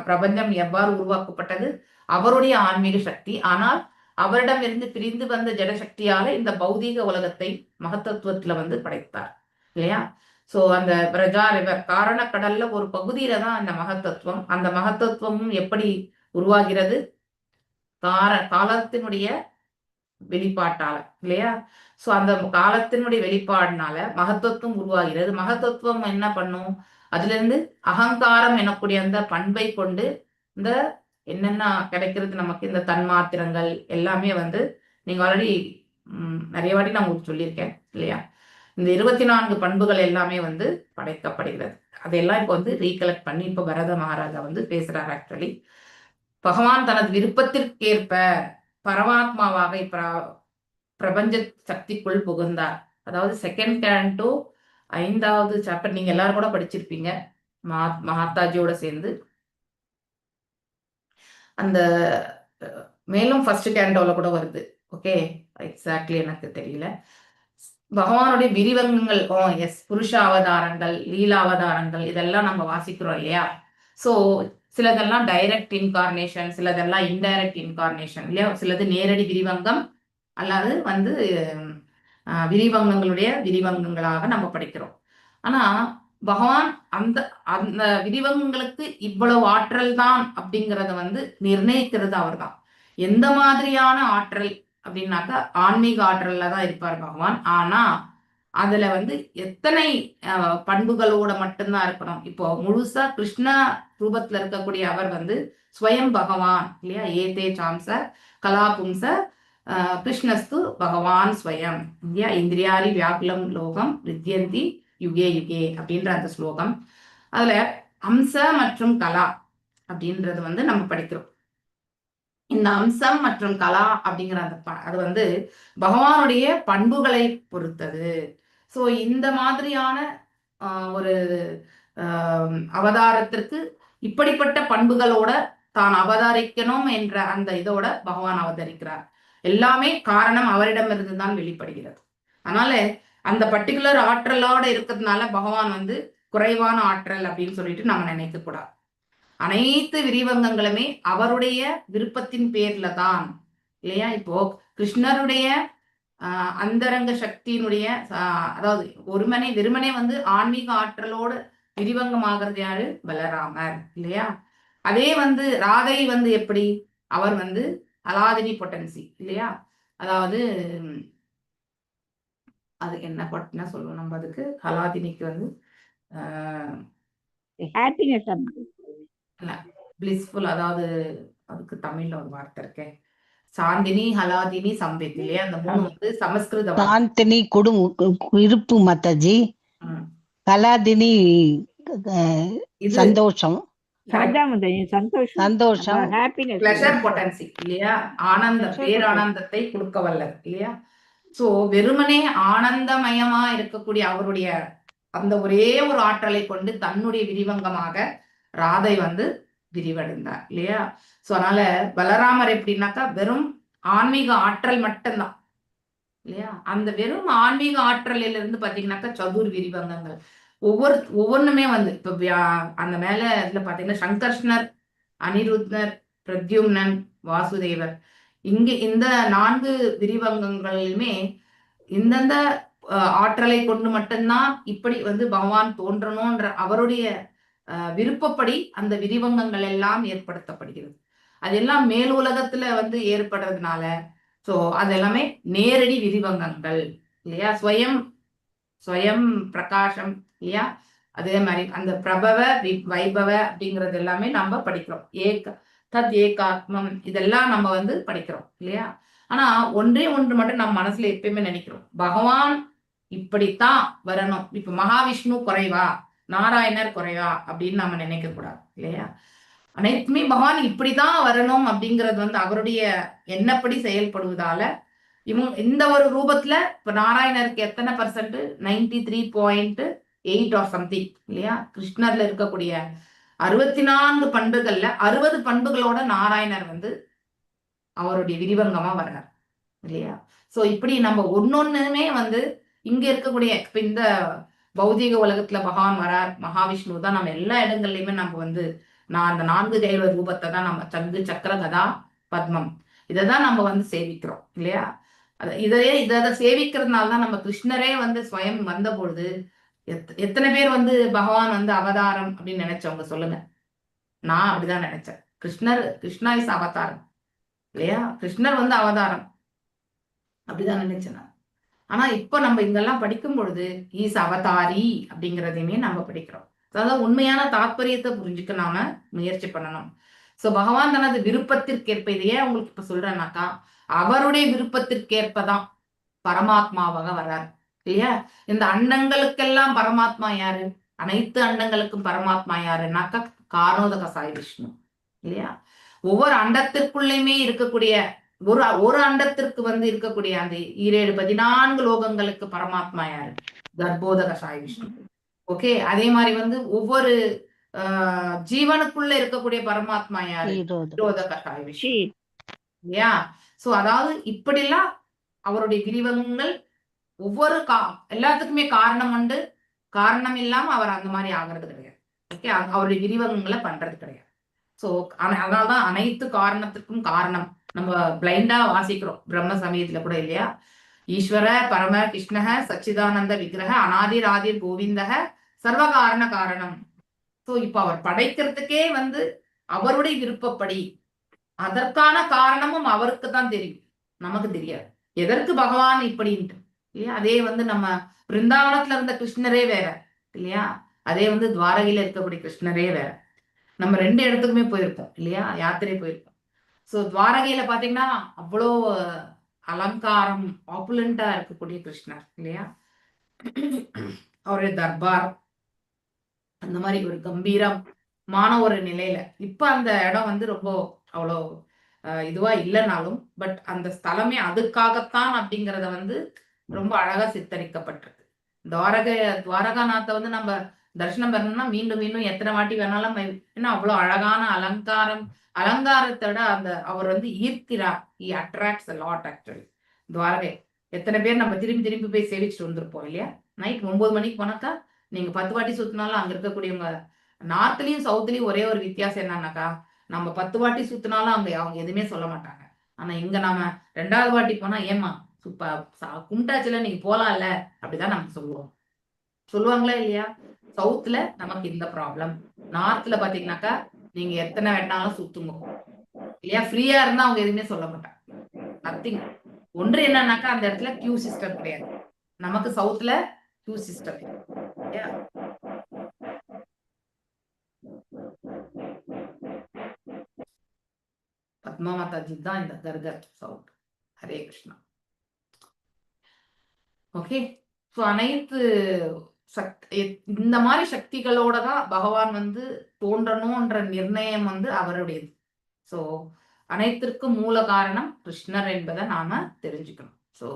பிரபஞ்சம் எவ்வாறு உருவாக்கப்பட்டது? அவருடைய ஆன்மீக சக்தி. ஆனால் அவரிடமிருந்து பிரிந்து வந்த ஜடசக்தியால இந்த பௌதீக உலகத்தை மகத்தத்துவத்துல வந்து படைத்தார் இல்லையா. சோ அந்த பிரஜா ரிவர் காரணக்கடல்ல ஒரு பகுதியில தான் அந்த மகத்தத்துவம். அந்த மகத்தத்துவமும் எப்படி உருவாகிறது? காலத்தினுடைய வெளிப்பாட்டால இல்லையா. சோ அந்த காலத்தினுடைய வெளிப்பாடுனால மகத்துவம் உருவாகிறது. மகத்துவம் என்ன பண்ணும்? அதுல இருந்து அகங்காரம் எனக்கூடிய அந்த பண்பை கொண்டு இந்த என்னென்ன கிடைக்கிறது நமக்கு, இந்த தன்மாத்திரங்கள் எல்லாமே வந்து நீங்க ஆல்ரெடி நிறைய வாட்டி நான் உங்களுக்கு சொல்லியிருக்கேன் இல்லையா. இந்த 24 பண்புகள் எல்லாமே வந்து படைக்கப்படுகிறது. அதையெல்லாம் இப்போ வந்து ரீகலெக்ட் பண்ணி இப்போ பரத மகாராஜா வந்து பேசுறாரு. ஆக்சுவலி பகவான் தனது விருப்பத்திற்கேற்ப பரமாத்மாவாக பிரபஞ்ச சக்திக்குள் புகுந்தார். அதாவது செகண்ட் கேண்டோ 5வது சாப்டர் நீங்க எல்லாரும் கூட படிச்சிருப்பீங்க மகாத்தாஜியோட சேர்ந்து. அந்த மேலும் ஃபர்ஸ்ட் கேண்டோல கூட வருது. ஓகே, எக்ஸாக்ட்லி எனக்கு தெரியல. பகவானுடைய விரிவங்கங்கள், புருஷ அவதாரங்கள், லீலா அவதாரங்கள் இதெல்லாம் நம்ம வாசிக்கிறோம் இல்லையா. சோ சிலதெல்லாம் டைரக்ட் இன்கார்னேஷன், சிலதெல்லாம் இன்டைரக்ட் இன்கார்னேஷன் இல்லையா. சிலது நேரடி விரிவங்கம் அல்லது வந்து விரிவங்கங்களுடைய விரிவங்கங்களாக நம்ம படிக்கிறோம். ஆனா பகவான் அந்த அந்த விரிவங்களுக்கு இவ்வளவு ஆற்றல் தான் அப்படிங்கறத வந்து நிர்ணயிக்கிறது அவர் தான். எந்த மாதிரியான ஆற்றல் அப்படின்னாக்கா ஆன்மீக ஆற்றல்ல தான் இருப்பார் பகவான். ஆனா அதுல வந்து எத்தனை பண்புகளோட மட்டும்தான் இருக்கணும். இப்போ முழுசா கிருஷ்ண ரூபத்துல இருக்கக்கூடிய அவர் வந்து ஸ்வயம் பகவான் இல்லையா? ஏதே சாம்ச கலாபும்ச கிருஷ்ணஸ்து பகவான் ஸ்வயம் இல்லையா? இந்திரியாரி வியாக்குலம் லோகம் வித்யந்தி யுகே யுகே அப்படின்ற அந்த ஸ்லோகம். அதுல அம்ச மற்றும் கலா அப்படின்றது வந்து நம்ம படிக்கிறோம். இந்த அம்சம் மற்றும் கலா அப்படிங்கிற அந்த அது வந்து பகவானுடைய பண்புகளை பொறுத்தது. ஸோ இந்த மாதிரியான ஒரு அவதாரத்திற்கு இப்படிப்பட்ட பண்புகளோட தான் அவதரிக்கணும் என்ற அந்த இதோட பகவான் அவதரிக்கிறார். எல்லாமே காரணம் அவரிடமிருந்து தான் வெளிப்படுகிறது. அதனால அந்த பர்டிகுலர் ஆற்றலோட இருக்கிறதுனால பகவான் வந்து குறைவான ஆற்றல் அப்படின்னு சொல்லிட்டு நம்ம நினைக்க கூடாது. அனைத்து விரிவங்கங்களுமே அவருடைய விருப்பத்தின் பேர்ல தான் இல்லையா? இப்போ கிருஷ்ணருடைய அந்தரங்க சக்தியினுடைய அதாவது வெறுமனே வந்து ஆன்மீக ஆற்றலோட விரிவங்கமாகிறது யாரு? பலராமர் இல்லையா? அதே வந்து ராதை வந்து எப்படி? அவர் வந்து அலாதினி பொட்டன்சி இல்லையா? அதாவது அதுக்கு என்ன பொட்டனா சொல்லுவோம் நம்ம? அதுக்கு அலாதினிக்கு வந்து ஹாப்பினஸ் பிளிஸ்ஃபுல், அதாவது அதுக்கு தமிழ்ல ஒரு வார்த்தை இருக்கே, சாந்தினி ஹலாதினி சம்பித் இல்லையா? அந்த மூணு வந்து சமஸ்கிருத சாந்தினி இருப்பு மாதாஜி, கலாதினி சந்தோஷம், சந்தோஷம், பிளஷர் பொட்டன்சி இல்லையா? ஆனந்தம், பேரானந்தத்தை கொடுக்க வல்லது இல்லையா? சோ வெறுமனே ஆனந்தமயமா இருக்கக்கூடிய அவருடைய அந்த ஒரே ஒரு ஆற்றலை கொண்டு தன்னுடைய விரிவங்கமாக ராதை வந்து விரிவடைந்தார் இல்லையா? சோ அதனால பலராமர் எப்படின்னாக்கா வெறும் ஆன்மீக ஆற்றல் மட்டும்தான் இல்லையா? அந்த வெறும் ஆன்மீக ஆற்றலில் இருந்து பாத்தீங்கன்னாக்கா சதுர் விரிவங்கங்கள் ஒவ்வொன்றுமே வந்து இப்ப அந்த மேல இதுல பாத்தீங்கன்னா சங்கர்ஷ்ணர், அனிருத்தர், பிரத்யும்னன், வாசுதேவர், இங்க இந்த 4 விரிவங்கங்களுமே இந்தந்த ஆற்றலை கொண்டு மட்டும்தான் இப்படி வந்து பகவான் தோன்றணும்ன்ற அவருடைய விருப்பப்படி அந்த விரிவங்கங்கள் எல்லாம் ஏற்படுத்தப்படுகிறது. அதெல்லாம் மேல் உலகத்துல வந்து ஏற்படுறதுனால சோ அது எல்லாமே நேரடி விரிவங்கங்கள் இல்லையா? ஸ்வயம் பிரகாசம் இல்லையா? அதே மாதிரி அந்த பிரபவ வைபவ அப்படிங்கிறது எல்லாமே நம்ம படிக்கிறோம். தத் ஏகாத்மம் இதெல்லாம் நம்ம வந்து படிக்கிறோம் இல்லையா? ஆனா ஒன்றே ஒன்று மட்டும் நம்ம மனசுல எப்பயுமே நினைக்கிறோம், பகவான் இப்படித்தான் வரணும். இப்ப மகாவிஷ்ணு குறைவா, நாராயணர் குறைவா அப்படின்னு நம்ம நினைக்க கூடாது இல்லையா? அனைத்துமே பகவான் இப்படிதான் வரணும் அப்படிங்கிறது வந்து அவருடைய எண்ணப்படி செயல்படுவதால இந்த ஒரு ரூபத்துல இப்ப நாராயணருக்கு எத்தனை %? 93.8 ஆர் சம்திங் இல்லையா? கிருஷ்ணர்ல இருக்கக்கூடிய 64 பண்புகள்ல 60 பண்புகளோட நாராயணர் வந்து அவருடைய விரிவங்கமா வர்றார் இல்லையா? சோ இப்படி நம்ம ஒன்னொன்னுமே வந்து இங்க இருக்கக்கூடிய இப்ப இந்த பௌதிக உலகத்துல பகவான் வரார், மகாவிஷ்ணு தான் நம்ம எல்லா இடங்கள்லயுமே நம்ம வந்து அந்த 4 கைவ ரூபத்தை தான் நம்ம சங்கு சக்கர கதா பத்மம் இதைதான் நம்ம வந்து சேவிக்கிறோம் இல்லையா? இதை சேவிக்கிறதுனால தான் நம்ம கிருஷ்ணரே வந்து ஸ்வயம் வந்த பொழுது எத்தனை பேர் வந்து பகவான் வந்து அவதாரம் அப்படின்னு நினைச்சவங்க சொல்லுங்க? நான் அப்படிதான் நினைச்சேன். கிருஷ்ணா இஸ் அவதாரம் இல்லையா? கிருஷ்ணர் வந்து அவதாரம் அப்படிதான் நினைச்சேன் நான். ஆனா இப்ப நம்ம இங்கெல்லாம் படிக்கும் பொழுது ஈஸ் அவதாரி அப்படிங்கிறதையுமே நம்ம படிக்கிறோம். அதாவது உண்மையான தாற்பயத்தை புரிஞ்சுக்க நாம முயற்சி பண்ணணும். சோ பகவான் தனது விருப்பத்திற்கேற்ப, இதையே உங்களுக்கு இப்ப சொல்றேன்னாக்கா அவருடைய விருப்பத்திற்கேற்பதான் பரமாத்மாவாக வர்றார் இல்லையா? இந்த அண்டங்களுக்கெல்லாம் பரமாத்மா யாரு? அனைத்து அண்டங்களுக்கும் பரமாத்மா யாருன்னாக்கா காரணோதக சாய் விஷ்ணு இல்லையா? ஒவ்வொரு அண்டத்திற்குள்ளேயுமே இருக்கக்கூடிய ஒரு அண்டத்திற்கு வந்து இருக்கக்கூடிய அந்த 14 லோகங்களுக்கு பரமாத்மா யாரு? கர்ப்போதக சாய் விஷ்ணு. ஓகே, அதே மாதிரி வந்து ஒவ்வொரு ஜீவனுக்குள்ள இருக்கக்கூடிய பரமாத்மா யாரு? ஈரோதக சாய் விஷ்ணு இல்லையா? சோ அதாவது இப்படிலாம் அவருடைய விரிவங்கள் ஒவ்வொரு எல்லாத்துக்குமே காரணம் உண்டு. காரணம் இல்லாம அவர் அந்த மாதிரி ஆகிறது கிடையாது. ஓகே, அவருடைய விரிவகங்களை பண்றது கிடையாது. சோ அதனால்தான் அனைத்து காரணத்துக்கும் காரணம் நம்ம பிளைண்டா வாசிக்கிறோம் பிரம்ம சமயத்துல கூட இல்லையா? ஈஸ்வர பரம கிருஷ்ணக சச்சிதானந்த விக்கிரக அநாதிராதிர் கோவிந்தக சர்வகாரண காரணம். சோ இப்ப அவர் படைக்கிறதுக்கே வந்து அவருடைய விருப்பப்படி அதற்கான காரணமும் அவருக்கு தான் தெரியும் நமக்கு தெரியாது எதற்கு பகவான் இப்படின்ட்டு இல்லையா. அதே வந்து நம்ம பிருந்தாவனத்துல இருந்த கிருஷ்ணரே வேற இல்லையா, அதே வந்து துவாரகையில இருக்கக்கூடிய கிருஷ்ணரே வேற. நம்ம 2 இடத்துக்குமே போயிருக்கோம் இல்லையா, யாத்திரை போயிருக்கோம். ஸோ துவாரகையில பாத்தீங்கன்னா அவ்வளோ அலங்காரம் ஆப்புலண்டா இருக்கக்கூடிய கிருஷ்ணர் இல்லையா. அவருடைய தர்பார் அந்த மாதிரி ஒரு கம்பீரமான ஒரு நிலையில இப்ப அந்த இடம் வந்து ரொம்ப அவ்வளோ இதுவா இல்லைனாலும் பட் அந்த ஸ்தலமே அதுக்காகத்தான் அப்படிங்கிறத வந்து ரொம்ப அழகா சித்தரிக்கப்பட்டிருக்கு. துவாரகாநாத்தை வந்து நம்ம தரிசனம் பண்ணணும்னா மீண்டும் மீண்டும் எத்தனை வாட்டி வேணாலும் ஏன்னா அவ்வளோ அழகான அலங்காரத்தை விட அந்த அவர் வந்து ஈர்க்கிறார். he attracts a lot actually. Dwarka எத்தனை பேர் நம்ம திரும்பி திரும்பி போய் சேவிச்சுட்டு வந்திருப்போம் இல்லையா. நைட் 9 மணிக்கு போனாக்கா நீங்க 10 வாட்டி சுத்தினாலும் அங்க இருக்கக்கூடியவங்க நார்த்லயும் சவுத்லயும் ஒரே ஒரு வித்தியாசம் என்னன்னாக்கா, நம்ம 10 வாட்டி சுத்தினாலும் அவங்க எதுவுமே சொல்ல மாட்டாங்க. ஆனா இங்க நாம 2வது வாட்டி போனா ஏமா கும்பிட்டாச்சுல நீங்க போலாம்ல அப்படிதான் நம்ம சொல்லுவாங்களா இல்லையா. சவுத்ல நமக்கு இந்த ப்ராப்ளம், நார்த்ல பாத்தீங்கன்னாக்கா நீங்க எத்தனை வேணாலும் சுத்துங்க இல்லையா, ஃப்ரீயா இருந்தா அவங்க எதுவுமே சொல்ல மாட்டாங்க. நத்திங். ஒன்று என்னன்னாக்கா அந்த இடத்துல கியூ சிஸ்டம் கிடையாது. நமக்கு சவுத்ல கியூ சிஸ்டம் இல்லையா. பத்மா மாதாஜி தான் இந்த கர்கர் sound. Hare Krishna. Okay. So அனைத்து இந்த மாதிரி சக்திகளோட தான் பகவான் வந்து தோன்றணும்ன்ற நிர்ணயம் வந்து அவருடையது. ஸோ அனைத்திற்கும் மூல காரணம் கிருஷ்ணர் என்பதை நாம தெரிஞ்சுக்கணும். ஸோ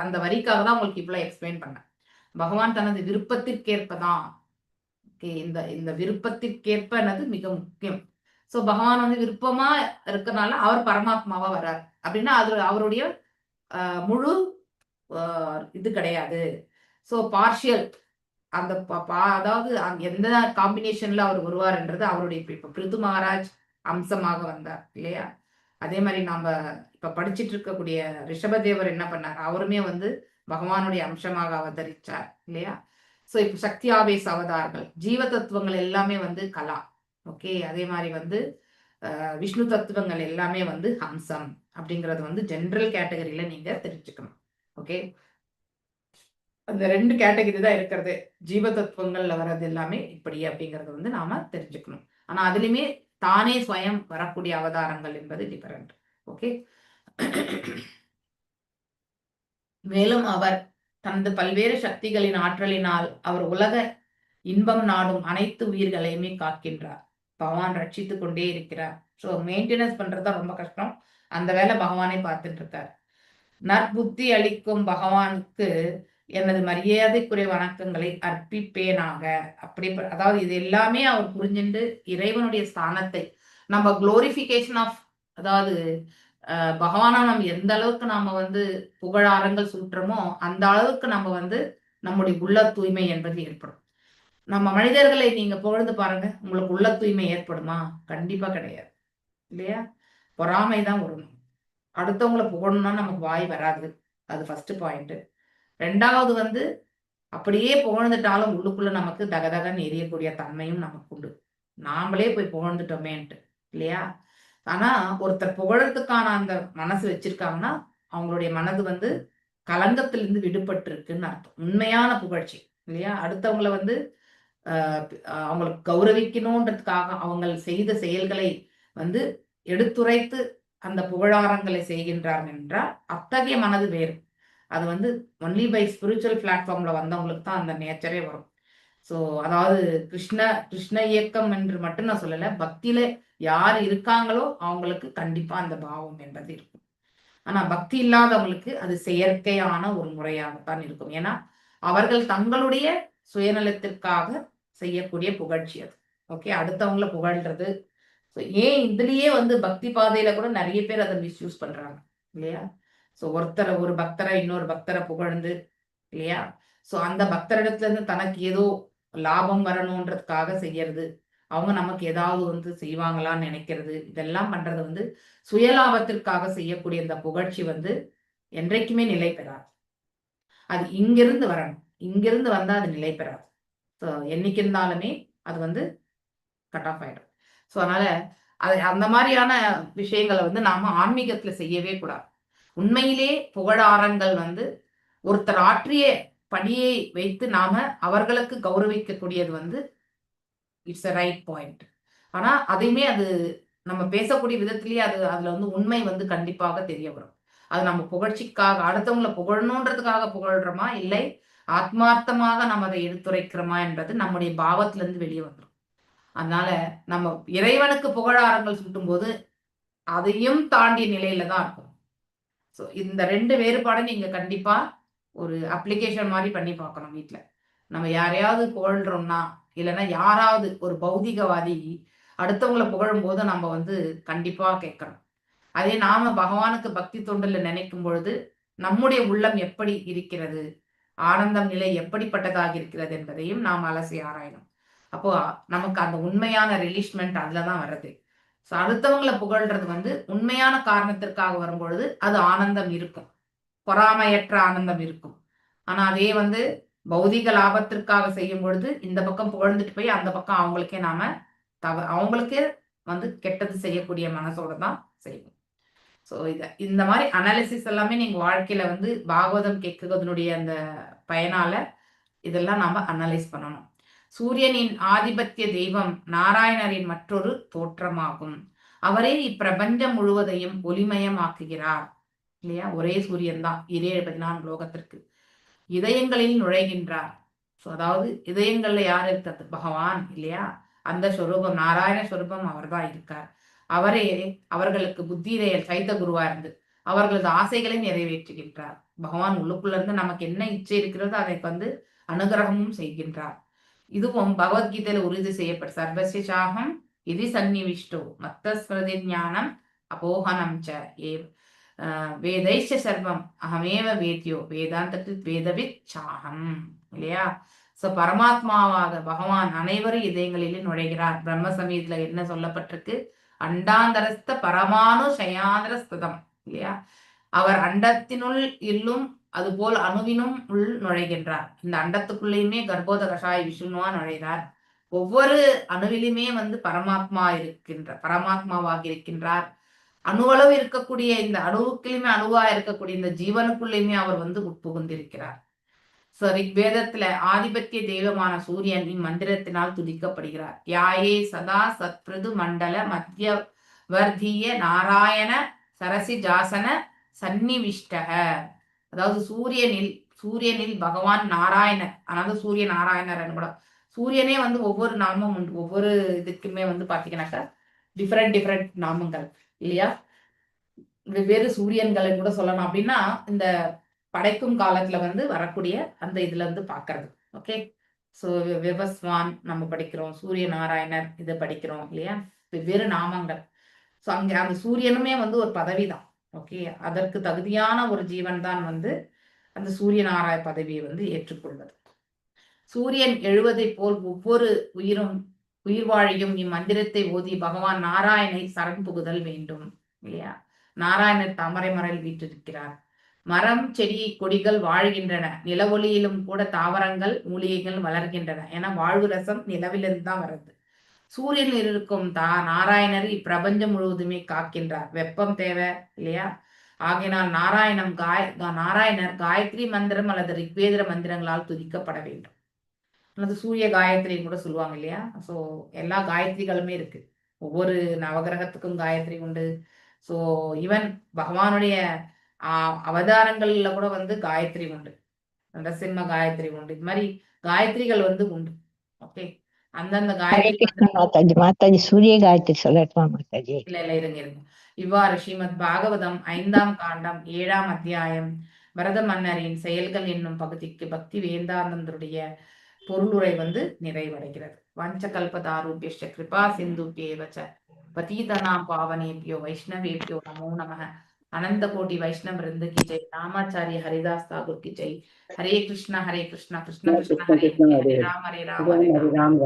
அந்த வரிக்காக தான் உங்களுக்கு இவ்வளவு எக்ஸ்பிளைன் பண்ணேன். பகவான் தனது விருப்பத்திற்கேற்பதான். இந்த விருப்பத்திற்கேற்பது மிக முக்கியம். ஸோ பகவான் வந்து விருப்பமா இருக்கனால அவர் பரமாத்மாவா வர்றார் அப்படின்னா அது அவருடைய முழு இது கிடையாது. ஸோ பார்ஷியல் அந்த அதாவது எந்த காம்பினேஷன்ல அவர் வருவார்ன்றது அவருடைய இப்ப பிருது மகாராஜ் அம்சமாக வந்தார் இல்லையா. அதே மாதிரி நாம இப்ப படிச்சுட்டு இருக்கக்கூடிய ரிஷபதேவர் என்ன பண்ணார், அவருமே வந்து பகவானுடைய அம்சமாக அவதரிச்சார் இல்லையா. ஸோ இப்ப சக்தி ஆவேச அவதார்கள் ஜீவ தத்துவங்கள் எல்லாமே வந்து கலா. ஓகே. அதே மாதிரி வந்து விஷ்ணு தத்துவங்கள் எல்லாமே வந்து ஹம்சம் அப்படிங்கிறது வந்து ஜென்ரல் கேட்டகரியில நீங்க தெரிஞ்சுக்கணும். ஓகே. அந்த 2 கேட்டகரி தான் இருக்கிறது. ஜீவ தத்துவங்கள்ல வர்றது எல்லாமே இப்படி அப்படிங்கறது வந்து நாம தெரிஞ்சுக்கணும். ஆனா அதுலயுமே தானே ஸ்வயம் வரக்கூடிய அவதாரங்கள் என்பது டிஃபரெண்ட். ஓகே. மேலும் அவர் தனது பல்வேறு சக்திகளின் ஆற்றலினால் அவர் உலக இன்பம் நாடும் அனைத்து உயிர்களையுமே காக்கின்றார். பகவான் ரட்சித்து கொண்டே இருக்கிறார். ஸோ மெயின்டெனன்ஸ் பண்றதுதான் ரொம்ப கஷ்டம். அந்த வேலை பகவானே பார்த்துட்டு இருக்கார். நற்புத்தி அளிக்கும் பகவானுக்கு எனது மரியாதைக்குரிய வணக்கங்களை அர்ப்பிப்பேனாக. அப்படி அதாவது இது எல்லாமே அவர் புரிஞ்சுட்டு இறைவனுடைய ஸ்தானத்தை நம்ம குளோரிபிகேஷன் ஆஃப், அதாவது பகவானா நம்ம எந்த அளவுக்கு நாம வந்து புகழாரங்கள் சுற்றமோ அந்த அளவுக்கு நம்ம வந்து நம்முடைய உள்ள தூய்மை என்பது ஏற்படும். நம்ம மனிதர்களை நீங்க புகழ்ந்து பாருங்க, உங்களுக்கு உள்ள தூய்மை ஏற்படுமா? கண்டிப்பா கிடையாது இல்லையா. பொறாமை தான் வரணும். அடுத்தவங்களை புகழணும்னா நமக்கு வாய் வராது. அது ஃபர்ஸ்ட் பாயிண்ட். 2வது வந்து அப்படியே புகழ்ந்துட்டாலும் உள்ளுக்குள்ள நமக்கு தகதகன்னு எரியக்கூடிய தன்மையும் நமக்கு உண்டு. நாமளே போய் புகழ்ந்துட்டோமேன்ட்டு இல்லையா. ஆனா ஒருத்தர் புகழறதுக்கான அந்த மனசு வச்சிருக்காங்கன்னா அவங்களுடைய மனது வந்து கலங்கத்திலிருந்து விடுபட்டு இருக்குன்னு அர்த்தம். உண்மையான புகழ்ச்சி இல்லையா. அடுத்தவங்களை வந்து அவங்களுக்கு கௌரவிக்கணும்ன்றதுக்காக அவங்க செய்த செயல்களை வந்து எடுத்துரைத்து அந்த புகழாரங்களை செய்கின்றார்கள் என்றால் அத்தகைய மனது வேறு. அது வந்து ஒன்லி பை ஸ்பிரிச்சுவல் பிளாட்ஃபார்ம்ல வந்தவங்களுக்கு தான் அந்த நேச்சரே வரும். ஸோ அதாவது கிருஷ்ண இயக்கம் என்று மட்டும் நான் சொல்லலை, பக்தியில யார் இருக்காங்களோ அவங்களுக்கு கண்டிப்பா அந்த பாவம் என்பது இருக்கும். ஆனா பக்தி இல்லாதவங்களுக்கு அது செயற்கையான ஒரு முறையாகத்தான் இருக்கும். ஏன்னா அவர்கள் தங்களுடைய சுயநலத்திற்காக செய்யக்கூடிய புகழ்ச்சி அது. ஓகே. அடுத்தவங்கள புகழ்றது ஏன் இதுலயே வந்து பக்தி பாதையில கூட நிறைய பேர் அதை மிஸ்யூஸ் பண்றாங்க இல்லையா. ஸோ ஒரு பக்தரை இன்னொரு பக்தரை புகழ்ந்து இல்லையா. ஸோ அந்த பக்தரிடத்துல இருந்து தனக்கு ஏதோ லாபம் வரணுன்றதுக்காக செய்யறது, அவங்க நமக்கு ஏதாவது வந்து செய்வாங்களான்னு நினைக்கிறது, இதெல்லாம் பண்றது வந்து சுயலாபத்திற்காக செய்யக்கூடிய இந்த புகழ்ச்சி வந்து என்றைக்குமே நிலை பெறாது. அது இங்கிருந்து வரணும். இங்கிருந்து வந்தா அது நிலை பெறாது. ஸோ என்னைக்கு இருந்தாலுமே அது வந்து கட் ஆஃப் ஆயிடும். ஸோ அதனால அந்த மாதிரியான விஷயங்களை வந்து நாம ஆன்மீகத்துல செய்யவே கூடாது. உண்மையிலே புகழாரங்கள் வந்து ஒருத்தர் ஆற்றிய பணியை வைத்து நாம அவர்களுக்கு கௌரவிக்கக்கூடியது வந்து இட்ஸ் அ ரைட் பாயிண்ட். ஆனா அதையுமே அது நம்ம பேசக்கூடிய விதத்திலேயே அதுல வந்து உண்மை வந்து கண்டிப்பாக தெரிய வரும். அது நம்ம புகழ்ச்சிக்காக அடுத்தவங்களை புகழணுன்றதுக்காக புகழ்றோமா, இல்லை ஆத்மார்த்தமாக நம்ம அதை எடுத்துரைக்கிறோமா என்பது நம்முடைய பாவத்திலிருந்து வெளியே வந்துடும். அதனால நம்ம இறைவனுக்கு புகழாரங்கள் சூட்டும் போது அதையும் தாண்டிய நிலையில தான் இருக்கும். ஸோ இந்த 2 வேறுபாடை நீங்க கண்டிப்பா ஒரு அப்ளிகேஷன் மாதிரி பண்ணி பார்க்கணும் வீட்ல. நம்ம யாரையாவது புகழ்றோம்னா, இல்லைன்னா யாராவது ஒரு பௌதிகவாதி அடுத்தவங்களை புகழும் போது நம்ம வந்து கண்டிப்பா கேட்கணும். அதே நாம பகவானுக்கு பக்தி தொண்டுல நினைக்கும் பொழுது நம்முடைய உள்ளம் எப்படி இருக்கிறது, ஆனந்தம் நிலை எப்படிப்பட்டதாக இருக்கிறது என்பதையும் நாம் அலசி ஆராயணும். அப்போ நமக்கு அந்த உண்மையான ரிலீஷ்மெண்ட் அதுலதான் வருது. ஸோ அடுத்தவங்களை புகழ்றது வந்து உண்மையான காரணத்திற்காக வரும்பொழுது அது ஆனந்தம் இருக்கும், பொறாமையற்ற ஆனந்தம் இருக்கும். ஆனா அதே வந்து பௌதிக லாபத்திற்காக செய்யும் பொழுது இந்த பக்கம் புகழ்ந்துட்டு போய் அந்த பக்கம் அவங்களுக்கே நாம அவங்களுக்கே வந்து கெட்டது செய்யக்கூடிய மனசோட தான் செய்வோம். ஸோ இந்த மாதிரி அனாலிசிஸ் எல்லாமே நீங்க வாழ்க்கையில வந்து பாகவதம் கேட்கிறதுனுடைய அந்த பயனால இதெல்லாம் நாம அனலைஸ் பண்ணணும். சூரியனின் ஆதிபத்திய தெய்வம் நாராயணரின் மற்றொரு தோற்றமாகும். அவரே இப்பிரபஞ்சம் முழுவதையும் ஒளிமயமாக்குகிறார் இல்லையா? ஒரே சூரியன் தான் 14 லோகத்திற்கு இதயங்களில் நுழைகின்றார். அதாவது இதயங்கள்ல யார் இருக்கிறது? பகவான் இல்லையா? அந்த ஸ்வரூபம் நாராயண ஸ்வரூபம் அவர் தான் இருக்கார். அவரே அவர்களுக்கு புத்தியில சைத்த குருவா இருந்து அவர்களது ஆசைகளை நிறைவேற்றுகின்றார். பகவான் உள்ளுக்குள்ள இருந்து நமக்கு என்ன இச்சை இருக்கிறதோ அதை வந்து அனுகிரகமும் செய்கின்றார். இதுவும் பகவத்கீதையில உறுதி செய்யப்பட்ட சர்வஸ்ய சாகம் இது சந்நிவிஷ்டோ மத்த ஸ்மிருதி ஞானம் அபோகனம் ச வேதைஷ சர்வம் அகமேவ வேத்யோ வேதாந்தத்தில் வேதவித் சாகம் இல்லையா? சோ பரமாத்மாவாக பகவான் அனைவரும் இதயங்களிலே நுழைகிறார். பிரம்ம சமீதத்துல என்ன சொல்லப்பட்டிருக்கு? அண்டாந்தரஸ்த பரமானு சயாந்திரஸ்ததம் இல்லையா? அவர் அண்டத்தினுள் இல்லும் அதுபோல் அணுவினும் உள் நுழைகின்றார். இந்த அண்டத்துக்குள்ளேயுமே கர்ப்போத கஷாய விஷ்ணுவா நுழைகிறார். ஒவ்வொரு அணுவிலுமே வந்து பரமாத்மாவாக இருக்கின்றார். அணுவளவு இருக்கக்கூடிய இந்த அணுவுக்குள்ளுமே அணுவா இருக்கக்கூடிய இந்த ஜீவனுக்குள்ளேயுமே அவர் வந்து உட்புகுந்திருக்கிறார். ரிக்வேதத்துல ஆதிபத்திய தெய்வமான சூரியன் இம்மந்திரத்தினால் துதிக்கப்படுகிறார். யாயே சதா சத்ருது மண்டல மத்தியவர்த்திய நாராயண சரசி ஜாசன சன்னிவிஷ்டக. அதாவது சூரியனில் பகவான் நாராயணர், அதாவது சூரிய நாராயணர் கூட சூரியனே வந்து ஒவ்வொரு நாமம் உண்டு. ஒவ்வொரு இதுக்குமே வந்து பாத்தீங்கன்னாக்கா டிஃப்ரெண்ட் நாமங்கள் இல்லையா? வெவ்வேறு சூரியன்களை கூட சொல்லணும். அப்படின்னா இந்த படைக்கும் காலத்துல வந்து வரக்கூடிய அந்த இதுல இருந்து பாக்குறது. ஓகே, சோ விவஸ்வான் நம்ம படிக்கிறோம், சூரிய நாராயணர் இதை படிக்கிறோம் இல்லையா? வெவ்வேறு நாமங்கள். சோ அங்க அந்த சூரியனுமே வந்து ஒரு பதவி தான். ஓகே, அதற்கு தகுதியான ஒரு ஜீவன் தான் வந்து அந்த சூரிய நாராய பதவியை வந்து ஏற்றுக்கொள்வது. சூரியன் எழுவதை போல் ஒவ்வொரு உயிர் வாழியும் இம்மந்திரத்தை ஓதி பகவான் நாராயணை சரண் புகுதல் வேண்டும் இல்லையா? நாராயணர் தாமரை மறையில் வீற்றிருக்கிறார். மரம் செடி கொடிகள் வாழ்கின்றன, நிலவொளியிலும் கூட தாவரங்கள் மூலிகைகள் வளர்கின்றன. ஏன்னா வாழ்வு ரசம் நிலவிலிருந்து தான் வருது. சூரியனில் இருக்கும் நாராயணர் இப்பிரபஞ்சம் முழுவதுமே காக்கின்றார். வெப்பம் தேவை இல்லையா? ஆகையினால் நாராயணர் காயத்ரி மந்திரம் அல்லது ரிக்வேத மந்திரங்களால் துதிக்கப்பட வேண்டும். அல்லது சூரிய காயத்ரின்னு கூட சொல்லுவாங்க இல்லையா? ஸோ எல்லா காயத்ரிகளுமே இருக்கு. ஒவ்வொரு நவகிரகத்துக்கும் காயத்ரி உண்டு. ஸோ ஈவன் பகவானுடைய அவதாரங்கள்ல கூட வந்து காயத்ரி உண்டு. நரசிம்ம காயத்ரி உண்டு. இது மாதிரி காயத்ரிகள் வந்து உண்டு. ஓகே, அந்தந்த காயத்ரி மாதாஜி சூரிய காயத்ரி சொல்லட்டுமா மாதாஜி? இல்ல இருங்க. இவ்வாறு ஸ்ரீமத் பாகவதம் 5ஆம் காண்டம் 7ஆம் அத்தியாயம் பரத மன்னரின் செயல்கள் என்னும் பகுதிக்கு பக்தி வேதாந்தருடைய பொருளுரை வந்து நிறைவடைகிறது. வஞ்சகல்பதாரூபியஸ்ச கிருபா சிந்துப்யேவச பதீதனாம் பாவனேபியோ வைஷ்ணவேபியோ நமோ நமः. अनंत कोटि वैष्णव वृंद की जय. रामाचार्य हरिदास ठाकुर की जय. हरे कृष्णा कृष्ण कृष्ण हरे हरे राम हरे राम हरे राम.